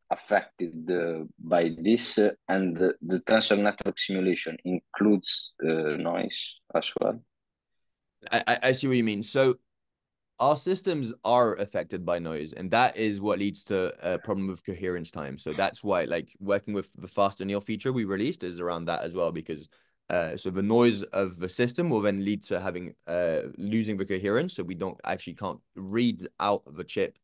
affected by this, and the tensor network simulation includes noise as well?
I see what you mean. So our systems are affected by noise, and that is what leads to a problem with coherence time. So that's why, like, working with the fast anneal feature we released is around that as well, because so the noise of the system will then lead to having losing the coherence, so we can't read out the chip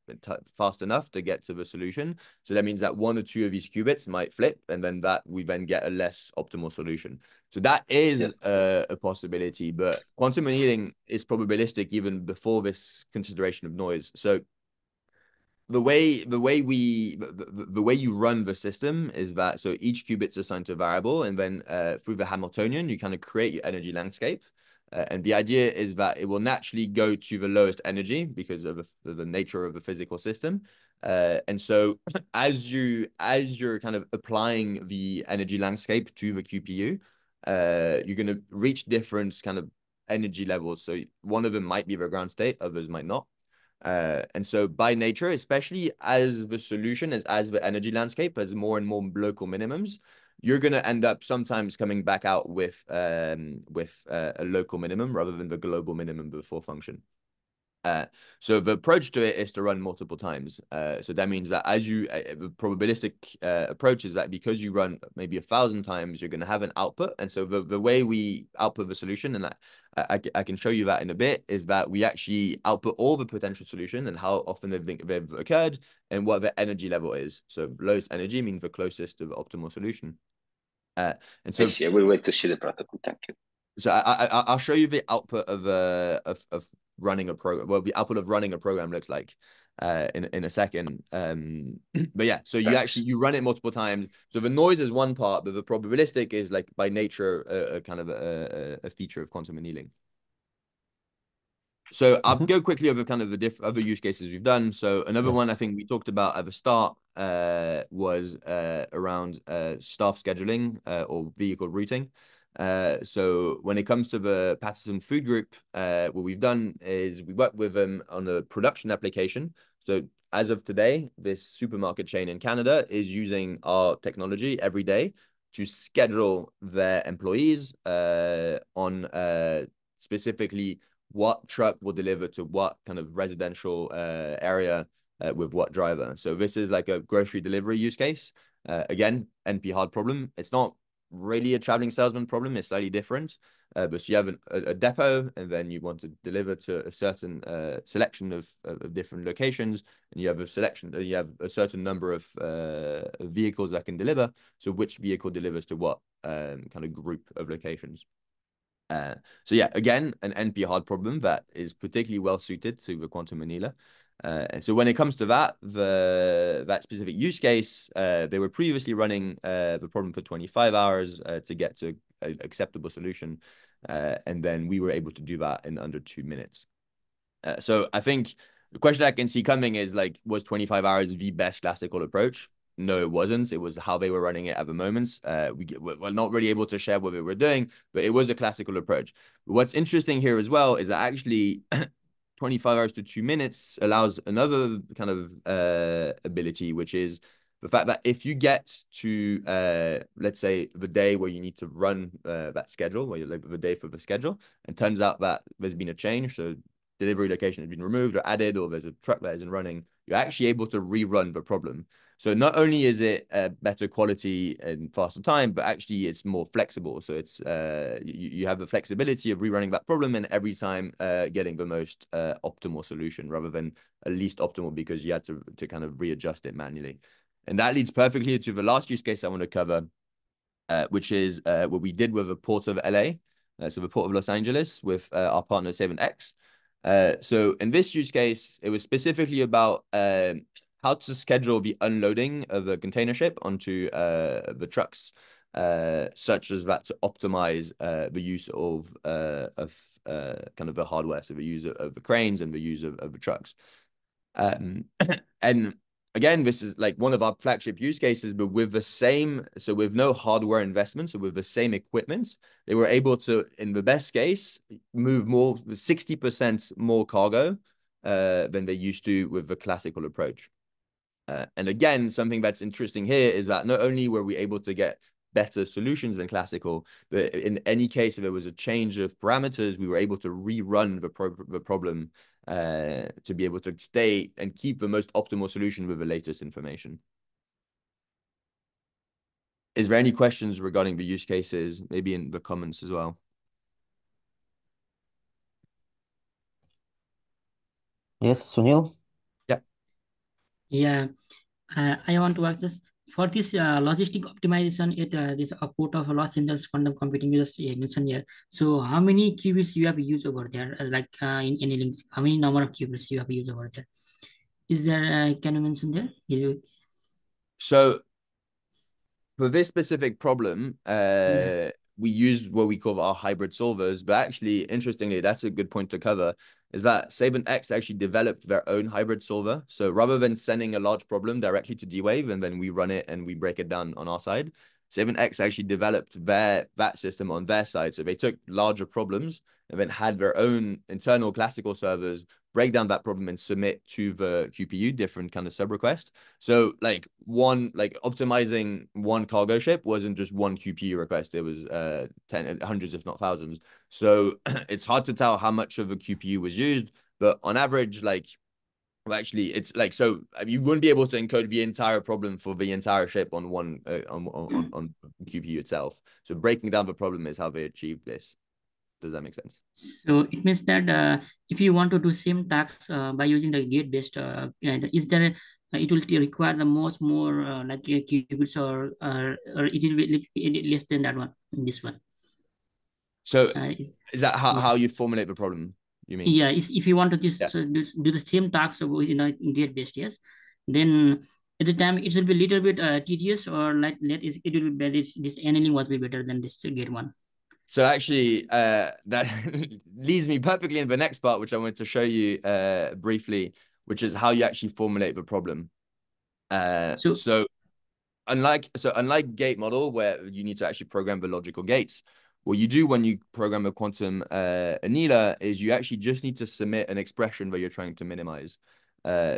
fast enough to get to the solution. So that means that one or two of these qubits might flip, and then we then get a less optimal solution. So that is a possibility, but quantum annealing is probabilistic even before this consideration of noise. So the way you run the system is that so each qubit's assigned to a variable, and then through the Hamiltonian you kind of create your energy landscape, and the idea is that it will naturally go to the lowest energy because of the nature of the physical system. And so as you're kind of applying the energy landscape to the QPU, you're going to reach different kind of energy levels. So one of them might be the ground state, others might not. And so by nature, especially as the solution as the energy landscape has more and more local minimums, you're going to end up sometimes coming back out with a local minimum rather than the global minimum before function. So the approach to it is to run multiple times. So that means that the probabilistic approach is that because you run maybe 1,000 times, you're going to have an output. And so the way we output the solution, and I can show you that in a bit, is that we actually output all the potential solution and how often they've occurred and what the energy level is. So lowest energy means the closest to the optimal solution. And so
I see. I will wait to see the protocol. Thank you.
So I'll show you the output of running a program. Well, the output of running a program looks like. in a second. But yeah, so you run it multiple times. So the noise is one part, but the probabilistic is like by nature a kind of a feature of quantum annealing. So I'll go quickly over kind of the other use cases we've done. So another one I think we talked about at the start was around staff scheduling or vehicle routing. So when it comes to the Patterson Food Group, what we've done is we worked with them on a production application. So as of today, this supermarket chain in Canada is using our technology every day to schedule their employees on specifically what truck will deliver to what kind of residential area with what driver. So this is like a grocery delivery use case. Again, NP hard problem. It's not really a traveling salesman problem. It's slightly different. But so you have a depot, and then you want to deliver to a certain selection of different locations, and you have a selection. You have a certain number of vehicles that can deliver. So which vehicle delivers to what kind of group of locations? So yeah, again, an NP hard problem that is particularly well suited to the quantum annealer. And so when it comes to that specific use case, they were previously running the problem for 25 hours to get to an acceptable solution. And then we were able to do that in under 2 minutes. So I think the question I can see coming is like, was 25 hours the best classical approach? No, it wasn't. It was how they were running it at the moment. We're not really able to share what we were doing, but it was a classical approach. What's interesting here as well is that actually 25 hours to 2 minutes allows another kind of ability, which is the fact that if you get to, let's say, the day where you need to run that schedule, where you like the day for the schedule, and turns out that there's been a change, so delivery location has been removed or added, or there's a truck that isn't running, you're actually able to rerun the problem. So not only is it better quality and faster time, but actually it's more flexible. So it's you have the flexibility of rerunning that problem and every time getting the most optimal solution rather than a least optimal because you had to kind of readjust it manually. And that leads perfectly to the last use case I want to cover, which is what we did with the Port of LA, so the Port of Los Angeles with our partner 7X. So in this use case, it was specifically about how to schedule the unloading of a container ship onto the trucks, such as that to optimize the use of kind of the hardware, so the use of the cranes and the use of the trucks. And again, this is like one of our flagship use cases, but with the same, so with no hardware investment, so with the same equipment, they were able to, in the best case, move 60% more cargo than they used to with the classical approach. And again, something that's interesting here is that not only were we able to get better solutions than classical, but in any case, if there was a change of parameters, we were able to rerun the problem to be able to stay and keep the most optimal solution with the latest information. Is there any questions regarding the use cases, maybe in the comments as well?
Yes, Sunil?
Yeah, I want to ask this. For this logistic optimization at this port of Los Angeles quantum computing, you just mentioned here. So how many qubits you have used over there? Like in any links, how many number of qubits you have used over there? Is there, can you mention there?
So for this specific problem, we use what we call our hybrid solvers, but actually, interestingly, that's a good point to cover, is that 7X actually developed their own hybrid solver. So rather than sending a large problem directly to D-Wave and then we run it and we break it down on our side, 7X actually developed that system on their side. So they took larger problems and then had their own internal classical servers break down that problem and submit to the QPU different kind of sub request. So like optimizing one cargo ship wasn't just one QPU request. It was hundreds, if not thousands. So it's hard to tell how much of a QPU was used, but on average, actually, it's like, so you wouldn't be able to encode the entire problem for the entire ship on one on QPU itself. So breaking down the problem is how they achieved this. Does that make sense?
So it means that if you want to do same tasks by using the gate-based, is there it will require the more like qubits or it will be less than that one in this one?
So is that how you formulate the problem? you mean?
Yeah, if you want to just
Yeah.
do the same tasks gate based, yes, then at the time it will be a little bit tedious, or like it will be better. This annealing was be better than this gate one.
So actually, that leads me perfectly in the next part, which I wanted to show you briefly, which is how you actually formulate the problem. So unlike gate model, where you need to actually program the logical gates, what you do when you program a quantum annealer is you actually just need to submit an expression that you're trying to minimize.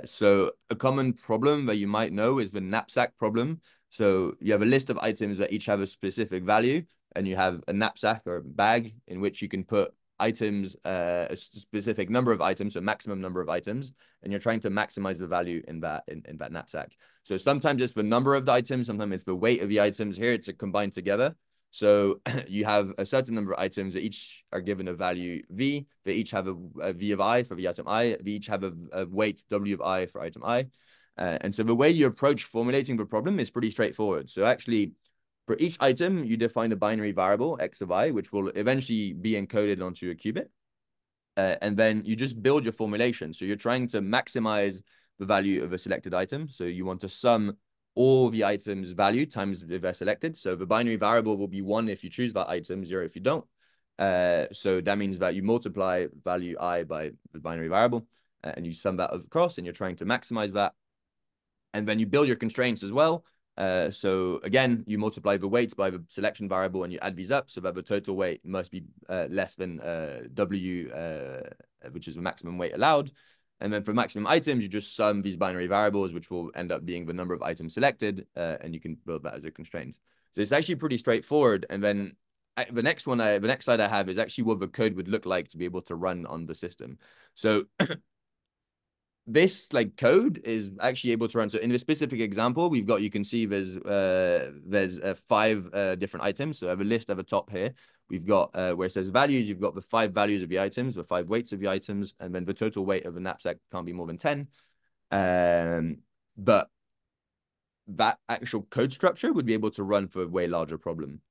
So a common problem that you might know is the knapsack problem. So you have a list of items that each have a specific value, and you have a knapsack or a bag in which you can put items, a specific number of items, so maximum number of items, and you're trying to maximize the value in that knapsack. So sometimes it's the number of the items, sometimes it's the weight of the items. Here it's combined together. So you have a certain number of items that each are given a value V. They each have a V of I for the item I. They each have a weight W of I for item I. And so the way you approach formulating the problem is pretty straightforward. So actually, for each item, you define a binary variable, X of I, which will eventually be encoded onto a qubit. And then you just build your formulation. So you're trying to maximize the value of a selected item. So you want to sum all the items' value times if they're selected. So the binary variable will be 1 if you choose that item, 0 if you don't. So that means that you multiply value I by the binary variable, and you sum that across, and you're trying to maximize that. And then you build your constraints as well. So again, you multiply the weight by the selection variable and you add these up so that the total weight must be less than W, which is the maximum weight allowed. And then for maximum items, you just sum these binary variables, which will end up being the number of items selected, and you can build that as a constraint. So it's actually pretty straightforward. And then the next slide I have is actually what the code would look like to be able to run on the system. So this code is actually able to run. So in the specific example, you can see there's 5 different items. So I have a list at the top here. We've got where it says values, you've got the 5 values of the items, the 5 weights of the items, and then the total weight of the knapsack can't be more than 10. But that actual code structure would be able to run for a way larger problem.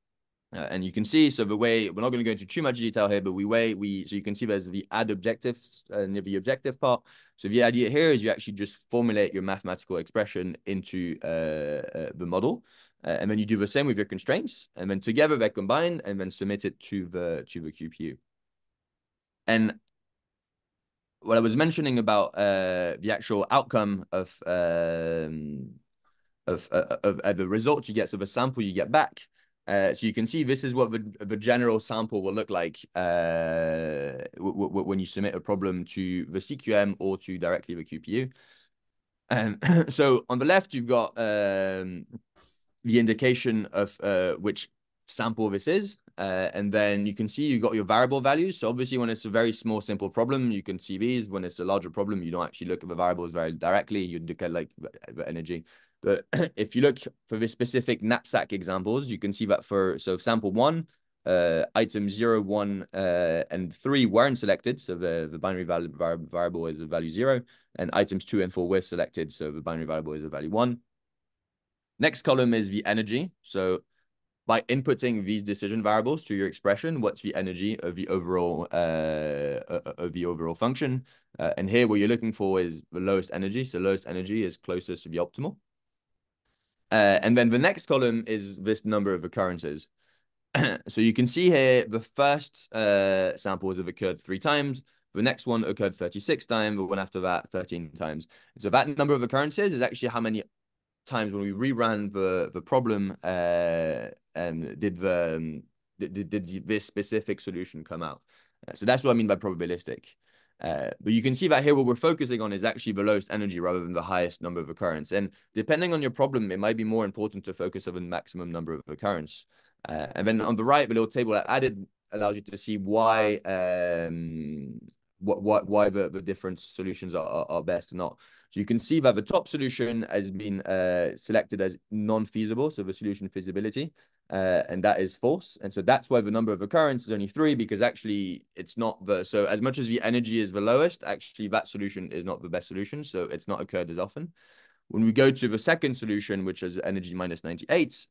And you can see, so the way, we're not going to go into too much detail here, but so you can see there's the add objective near the objective part. So the idea here is you actually just formulate your mathematical expression into the model. And then you do the same with your constraints, and then together they're combined, and then submit it to the QPU. And what I was mentioning about the actual outcome of the result you get, so the sample you get back. So you can see this is what the general sample will look like when you submit a problem to the CQM or to directly the QPU. So on the left, you've got the indication of which sample this is. And then you can see you've got your variable values. So obviously when it's a very small, simple problem, you can see these. When it's a larger problem, you don't actually look at the variables very directly. You look at the energy. But if you look for the specific knapsack examples, you can see that so sample 1, items 0, 1, and 3 weren't selected. So the binary variable is the value 0, and items 2 and 4 were selected. So the binary variable is the value 1. Next column is the energy. So by inputting these decision variables to your expression, what's the energy of the overall function? And here, what you're looking for is the lowest energy. So lowest energy is closest to the optimal. And then the next column is this number of occurrences. So you can see here the first samples have occurred 3 times. The next one occurred 36 times. The one after that 13 times. So that number of occurrences is actually how many times when we reran the problem did this specific solution come out. So that's what I mean by probabilistic. But you can see that here what we're focusing on is actually the lowest energy rather than the highest number of occurrence. And depending on your problem, it might be more important to focus on the maximum number of occurrence. And then on the right, the little table I've added allows you to see why the different solutions are best or not. So you can see that the top solution has been selected as non-feasible, so the solution feasibility, and that is false. And so that's why the number of occurrence is only 3, because actually it's not so as much as the energy is the lowest, actually that solution is not the best solution, so it's not occurred as often. When we go to the second solution, which is energy minus 98,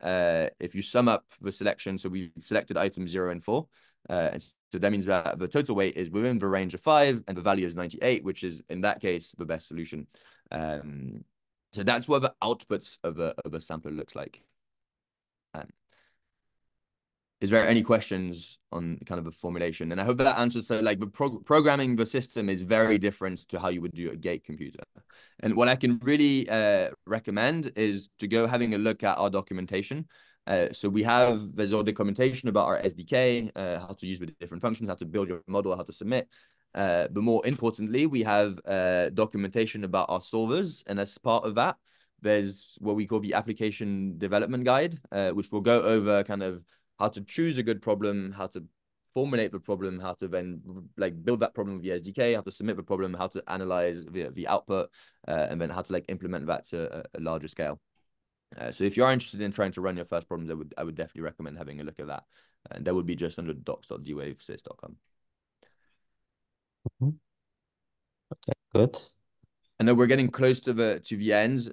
if you sum up the selection, so we selected items 0 and 4, And so that means that the total weight is within the range of 5 and the value is 98, which is in that case the best solution. So that's what the outputs of a sampler looks like. Is there any questions on kind of the formulation? And I hope that answers. So like the programming the system is very different to how you would do a gate computer. And what I can really recommend is to go having a look at our documentation. So there's all documentation about our SDK, how to use the different functions, how to build your model, how to submit. But more importantly, we have documentation about our solvers. And as part of that, there's what we call the application development guide, which will go over kind of how to choose a good problem, how to formulate the problem, how to then like build that problem with the SDK, how to submit the problem, how to analyze the output, and then how to like implement that to a larger scale. So if you are interested in trying to run your first problems, I would definitely recommend having a look at that. And that would be just under docs.dwavesys.com.
Okay, good.
I know we're getting close to the end.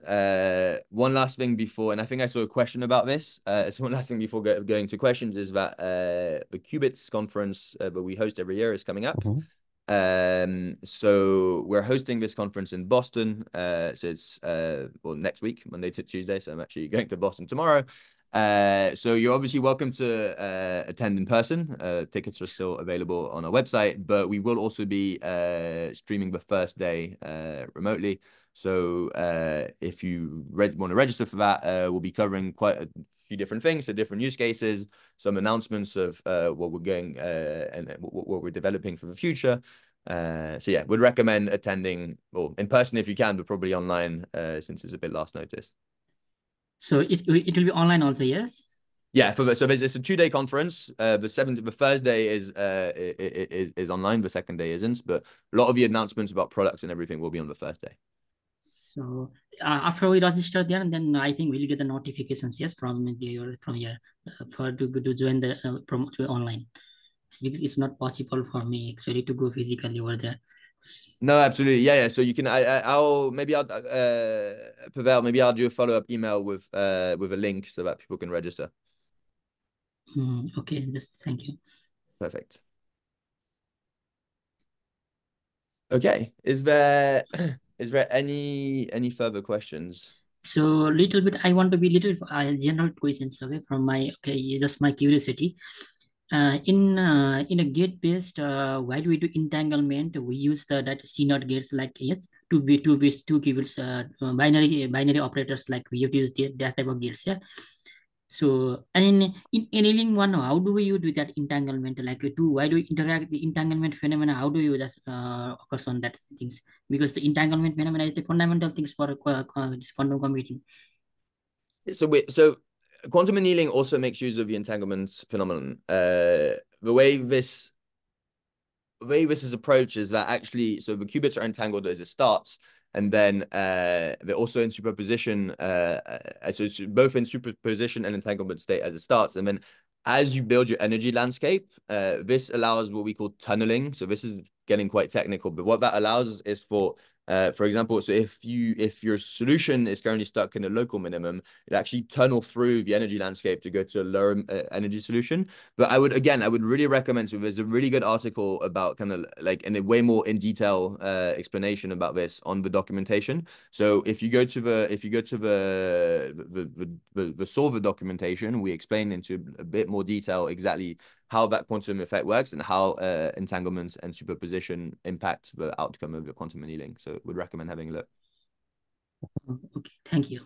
One last thing before, and I think I saw a question about this. So one last thing before going to questions is that the Qubits conference that we host every year is coming up. So we're hosting this conference in Boston. So it's well next week, Monday to Tuesday. So I'm actually going to Boston tomorrow. So you're obviously welcome to attend in person. Tickets are still available on our website, but we will also be streaming the first day remotely. So if you want to register for that, we'll be covering quite a few different things, so different use cases, some announcements of what we're going and what we're developing for the future. So yeah, would recommend attending, well, in person if you can, but probably online since it's a bit last notice.
So it will be online also, yes? Yeah,
so it's a 2-day conference. The first day is online, the second day isn't, but a lot of the announcements about products and everything will be on the first day.
So after we register there, and then I think we'll get the notifications, yes, from here for to join the to online. Because it's not possible for me actually to go physically over there.
No, absolutely. Yeah. So you can, Pavel, maybe I'll do a follow-up email with a link so that people can register.
Okay, just thank you.
Perfect. Okay. Is there any further questions?
So little bit, I want to be little general questions, okay, from just my curiosity. In a gate based, while we do entanglement, we use that CNOT gates like yes, two qubits, binary operators like we use that type of gates, yeah. So and in annealing one, how do you do that entanglement? Like why do you interact the entanglement phenomena? How do you just occurs on that things? Because the entanglement phenomena is the fundamental things for quantum computing.
So quantum annealing also makes use of the entanglement phenomenon. The way this is approached is that actually, so the qubits are entangled as it starts, and then they're also in superposition. So it's both in superposition and entanglement state as it starts, and then as you build your energy landscape, this allows what we call tunneling. So this is getting quite technical, but what that allows is for example, so if your solution is currently stuck in a local minimum, it actually tunnel through the energy landscape to go to a lower energy solution. But I would really recommend, so there's a really good article about kind of like, and a way more in detail explanation about this on the documentation. So if you go to the solver documentation, we explain into a bit more detail exactly how that quantum effect works and how entanglements and superposition impact the outcome of your quantum annealing. So would recommend having a look.
Okay, thank you.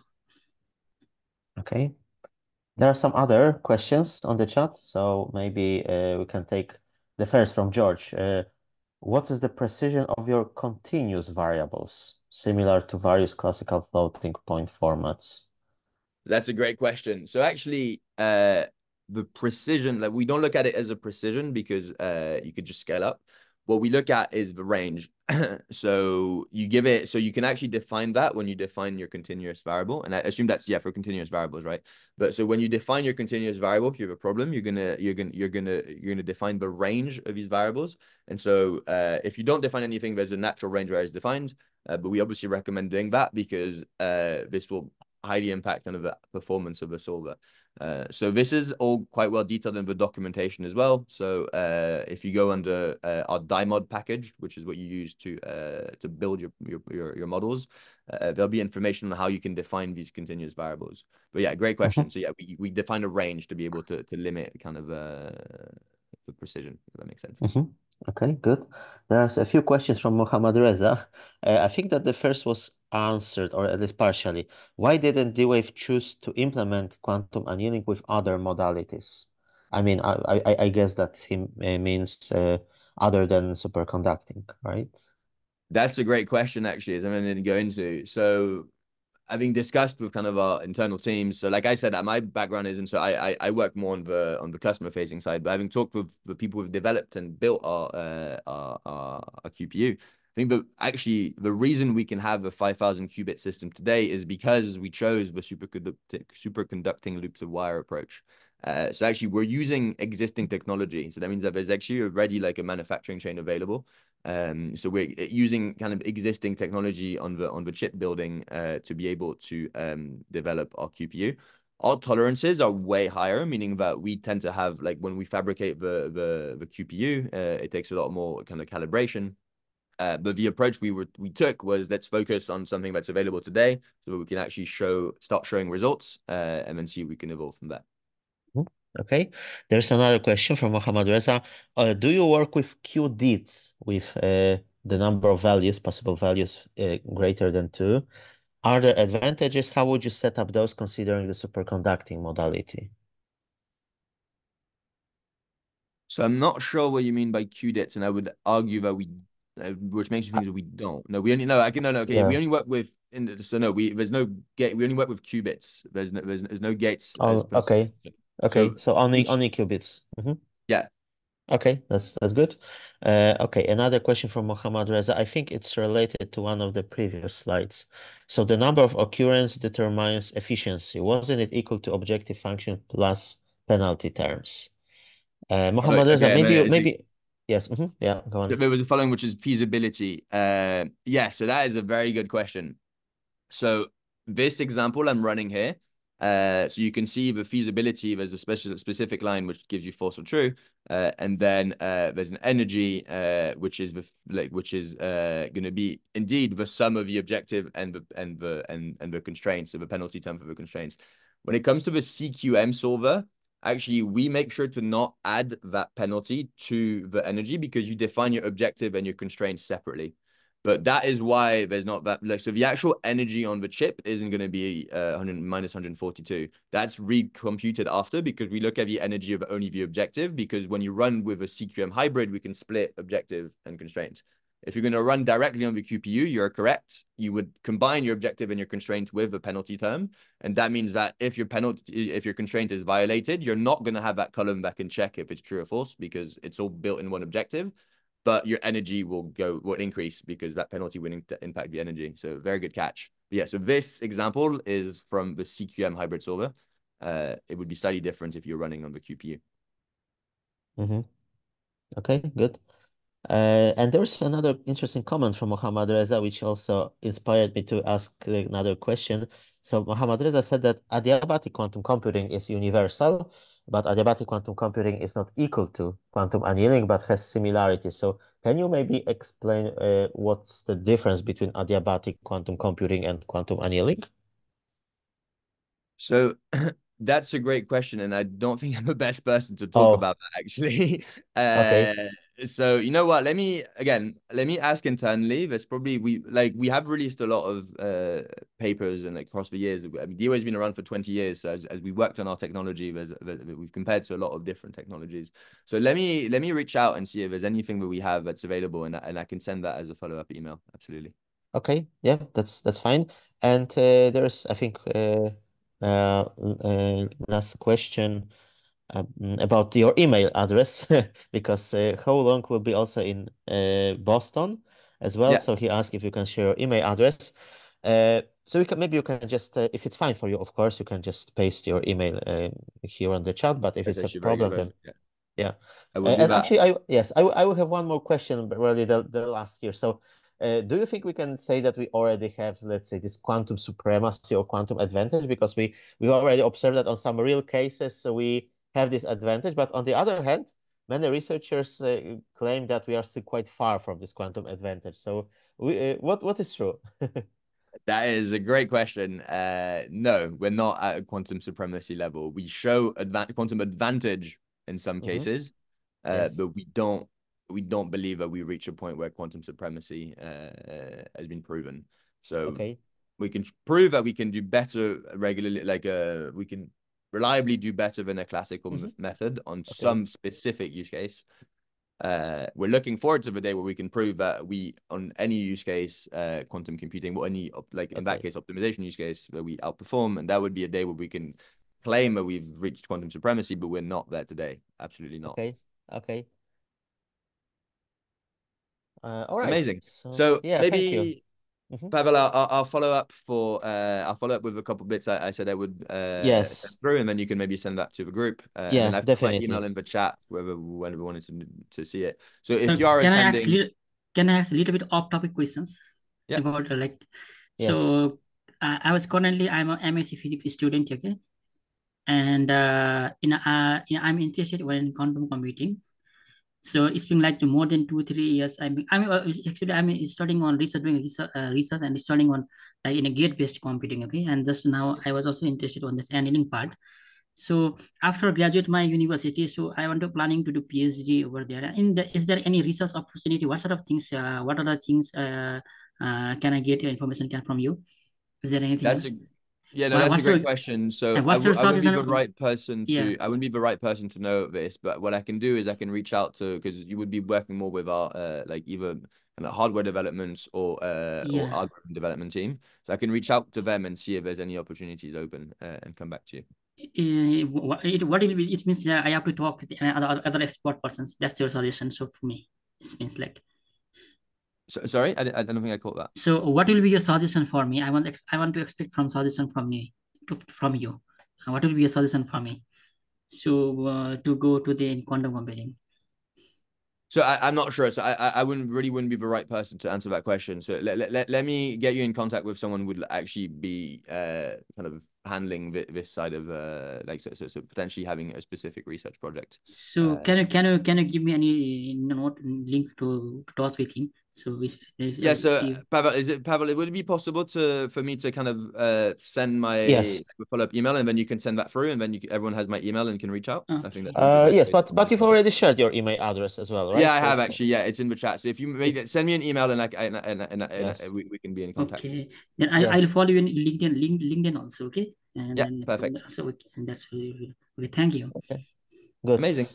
Okay. There are some other questions on the chat, so maybe we can take the first from George. What is the precision of your continuous variables, similar to various classical floating point formats?
That's a great question. So actually, the precision, like we don't look at it as a precision because you could just scale up. What we look at is the range. So you give it, so you can actually define that when you define your continuous variable. And I assume that's, yeah, for continuous variables, right? But so when you define your continuous variable, if you have a problem, you're gonna define the range of these variables. And so if you don't define anything, there's a natural range where it's defined. But we obviously recommend doing that because this will highly impact kind of the performance of a solver. So this is all quite well detailed in the documentation as well. So if you go under our DIMOD package, which is what you use to build your models, there'll be information on how you can define these continuous variables. But yeah, great question. So yeah, we define a range to be able to limit kind of the precision, if that makes sense.
Okay, good. There's a few questions from Mohammad Reza. I think that the first was answered, or at least partially. Why didn't D-Wave choose to implement quantum annealing with other modalities? I mean, I guess that he means other than superconducting, right?
That's a great question, actually, as I'm going to go into. So having discussed with kind of our internal teams, so like I said, my background isn't, so I work more on the customer facing side, but having talked with the people who've developed and built our QPU, I think that actually the reason we can have a 5,000 qubit system today is because we chose the superconducting loops of wire approach. So actually we're using existing technology. So that means that there's actually already like a manufacturing chain available. So we're using kind of existing technology on the chip building to be able to develop our QPU. Our tolerances are way higher, meaning that we tend to have, like, when we fabricate the QPU, it takes a lot more kind of calibration. But the approach we took was, let's focus on something that's available today, so that we can actually start showing results, and then see if we can evolve from there.
Okay, there's another question from Mohammad Reza. Do you work with QDITs with the number of values, possible values greater than 2? Are there advantages? How would you set up those considering the superconducting modality?
So I'm not sure what you mean by QDITs, and I would argue that which makes me think that we don't. No, we only okay.
Yeah.
We only work with there's no gate. We only work with qubits. There's no gates.
Oh, okay. Okay, so only qubits.
Yeah.
Okay, that's good. Okay, another question from Mohammad Reza. I think it's related to one of the previous slides. So the number of occurrence determines efficiency. Wasn't it equal to objective function plus penalty terms? Mohammad Reza, maybe yes. Yeah, go on.
There was a following, which is feasibility. Yeah, so that is a very good question. So this example I'm running here, so you can see the feasibility. There's a specific line which gives you false or true, and then there's an energy, which is going to be indeed the sum of the objective and the constraints, so the penalty term for the constraints. When it comes to the CQM solver, actually we make sure to not add that penalty to the energy, because you define your objective and your constraints separately. But that is why there's not that, like, so the actual energy on the chip isn't going to be minus 142. That's recomputed after, because we look at the energy of only the objective, because when you run with a CQM hybrid, we can split objective and constraint. If you're going to run directly on the QPU, you're correct. You would combine your objective and your constraint with a penalty term. And that means that if your constraint is violated, you're not going to have that column that can check if it's true or false, because it's all built in one objective. But your energy will increase, because that penalty will impact the energy. So very good catch. But yeah, so this example is from the CQM hybrid solver. It would be slightly different if you're running on the QPU.
Okay, good. And there's another interesting comment from Mohammad Reza, which also inspired me to ask another question. So Mohammad Reza said that adiabatic quantum computing is universal, but adiabatic quantum computing is not equal to quantum annealing, but has similarities. So can you maybe explain what's the difference between adiabatic quantum computing and quantum annealing?
So that's a great question, and I don't think I'm the best person to talk about that, actually.
Okay.
So you know what? Let me ask internally. There's probably we have released a lot of papers and across the years. I mean, DOA has been around for 20 years. So as we worked on our technology, we've compared to a lot of different technologies. So let me reach out and see if there's anything that we have that's available, and I can send that as a follow-up email. Absolutely.
Okay, yeah, that's fine. And there's, I think, last question about your email address, because how long will be also in Boston as well.
Yeah.
So he asked if you can share your email address. So maybe you can just, if it's fine for you, of course, you can just paste your email here on the chat. But if it's a problem, then yeah.
I will do that.
Actually, I will have one more question, but really the last here. So Do you think we can say that we already have, let's say, this quantum supremacy or quantum advantage? Because we already observed that on some real cases, so we have this advantage. But on the other hand, many researchers claim that we are still quite far from this quantum advantage. So what is true?
That is a great question. No, we're not at a quantum supremacy level. We show quantum advantage in some cases,
Yes.
but we don't believe that we reach a point where quantum supremacy has been proven. So we can prove that we can do better regularly, like we can reliably do better than a classical method on some specific use case. We're looking forward to the day where we can prove that we, on any use case, quantum computing, or any, like in that case, optimization use case, that we outperform, and that would be a day where we can claim that we've reached quantum supremacy, but we're not there today. Absolutely not.
Okay. All right.
Amazing.
So yeah,
maybe,
thank you.
Pavel, I'll follow up with a couple of bits I said I would send through, and then you can maybe send that to the group. And then I've put my email in the chat, whenever wanted to see it. So if you are attending,
can I ask a little bit off-topic questions?
Yeah.
About so I was currently, I'm an MSc physics student, okay, and I'm interested in quantum computing. So it's been like more than 2-3 years. I'm studying on research, doing research and studying on in a gate-based computing. Okay, and just now I was also interested on this annealing part. So after graduate my university, so I want to planning to do PhD over there. Is there any research opportunity? What sort of things? What other things can I get your information from you? Is there anything else?
That's a great question. So I wouldn't be the right person to I wouldn't be the right person to know this, but what I can do is I can reach out to, because you would be working more with our like either kind of hardware development or algorithm development team. So I can reach out to them and see if there's any opportunities open and come back to you.
It means I have to talk with other expert persons. That's your suggestion. So for me, it means like.
Sorry, I don't think I caught that.
So what will be your suggestion for me? I want to expect suggestion from me, from you. What will be your suggestion for me? So to go to the quantum computing.
So I'm not sure. So I wouldn't be the right person to answer that question. So let me get you in contact with someone who would actually be kind of handling this side of so potentially having a specific research project.
So can you give me any link to talk with him? So
Pavel, would it be possible for me to kind of send my follow-up email, and then you can send that through, and then everyone has my email and can reach out? I think that's
yes, but you've already shared your email address as well, right?
Yeah, I have actually. Yeah, it's in the chat. So if you maybe send me an email, and we can be in contact.
Okay, then I'll follow you in LinkedIn also. Okay. And then
perfect.
And that's really okay. Thank you.
Okay, good.
Amazing.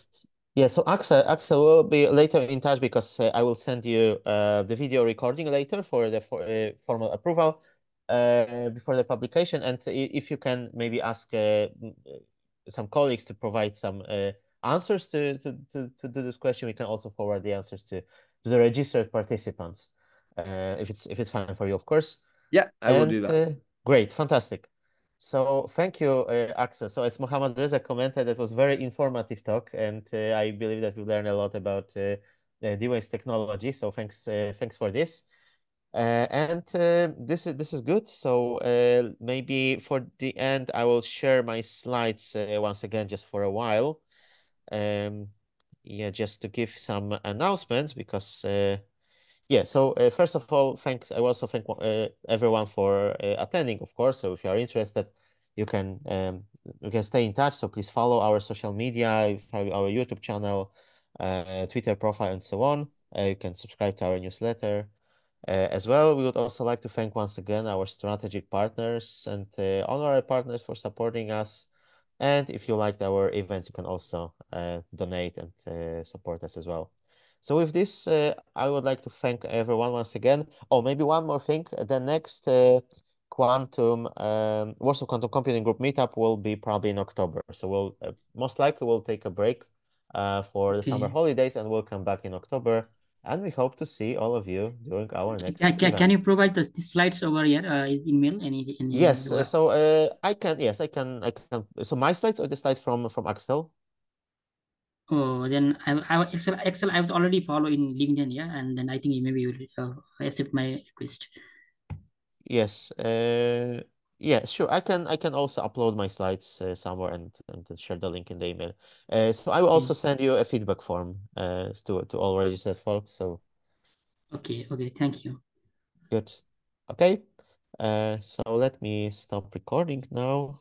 Yeah, so Axel will be later in touch, because I will send you the video recording later for the formal approval before the publication. And if you can maybe ask some colleagues to provide some answers to this question, we can also forward the answers to the registered participants, if it's fine for you, of course.
Yeah, I will do that.
Great, fantastic. So thank you, Axel. So as Mohammad Reza commented, that was very informative talk, and I believe that we learned a lot about D-Wave's technology. So thanks for this. This is good. So maybe for the end, I will share my slides once again, just for a while. Yeah, just to give some announcements, because yeah, so first of all, thanks. I also thank everyone for attending, of course. So if you are interested, you can stay in touch. So please follow our social media, follow our YouTube channel, Twitter profile, and so on. You can subscribe to our newsletter as well. We would also like to thank once again our strategic partners and honorary partners for supporting us. And if you liked our events, you can also donate and support us as well. So with this, I would like to thank everyone once again. Oh, maybe one more thing. The next Warsaw Quantum Computing Group meetup will be probably in October. So we'll most likely we'll take a break for the summer holidays, and we'll come back in October. And we hope to see all of you during our next events.
Can you provide the slides over here in mail?
Yes. So I can. Yes, I can. So my slides or the slides from Axel?
Oh, then Excel I was already following LinkedIn, yeah, and then I think maybe you will accept my request.
Yes. Yeah, sure. I can also upload my slides somewhere and then share the link in the email. So I will also send you a feedback form to all registered folks. So
Okay, thank you.
good. Okay. So let me stop recording now.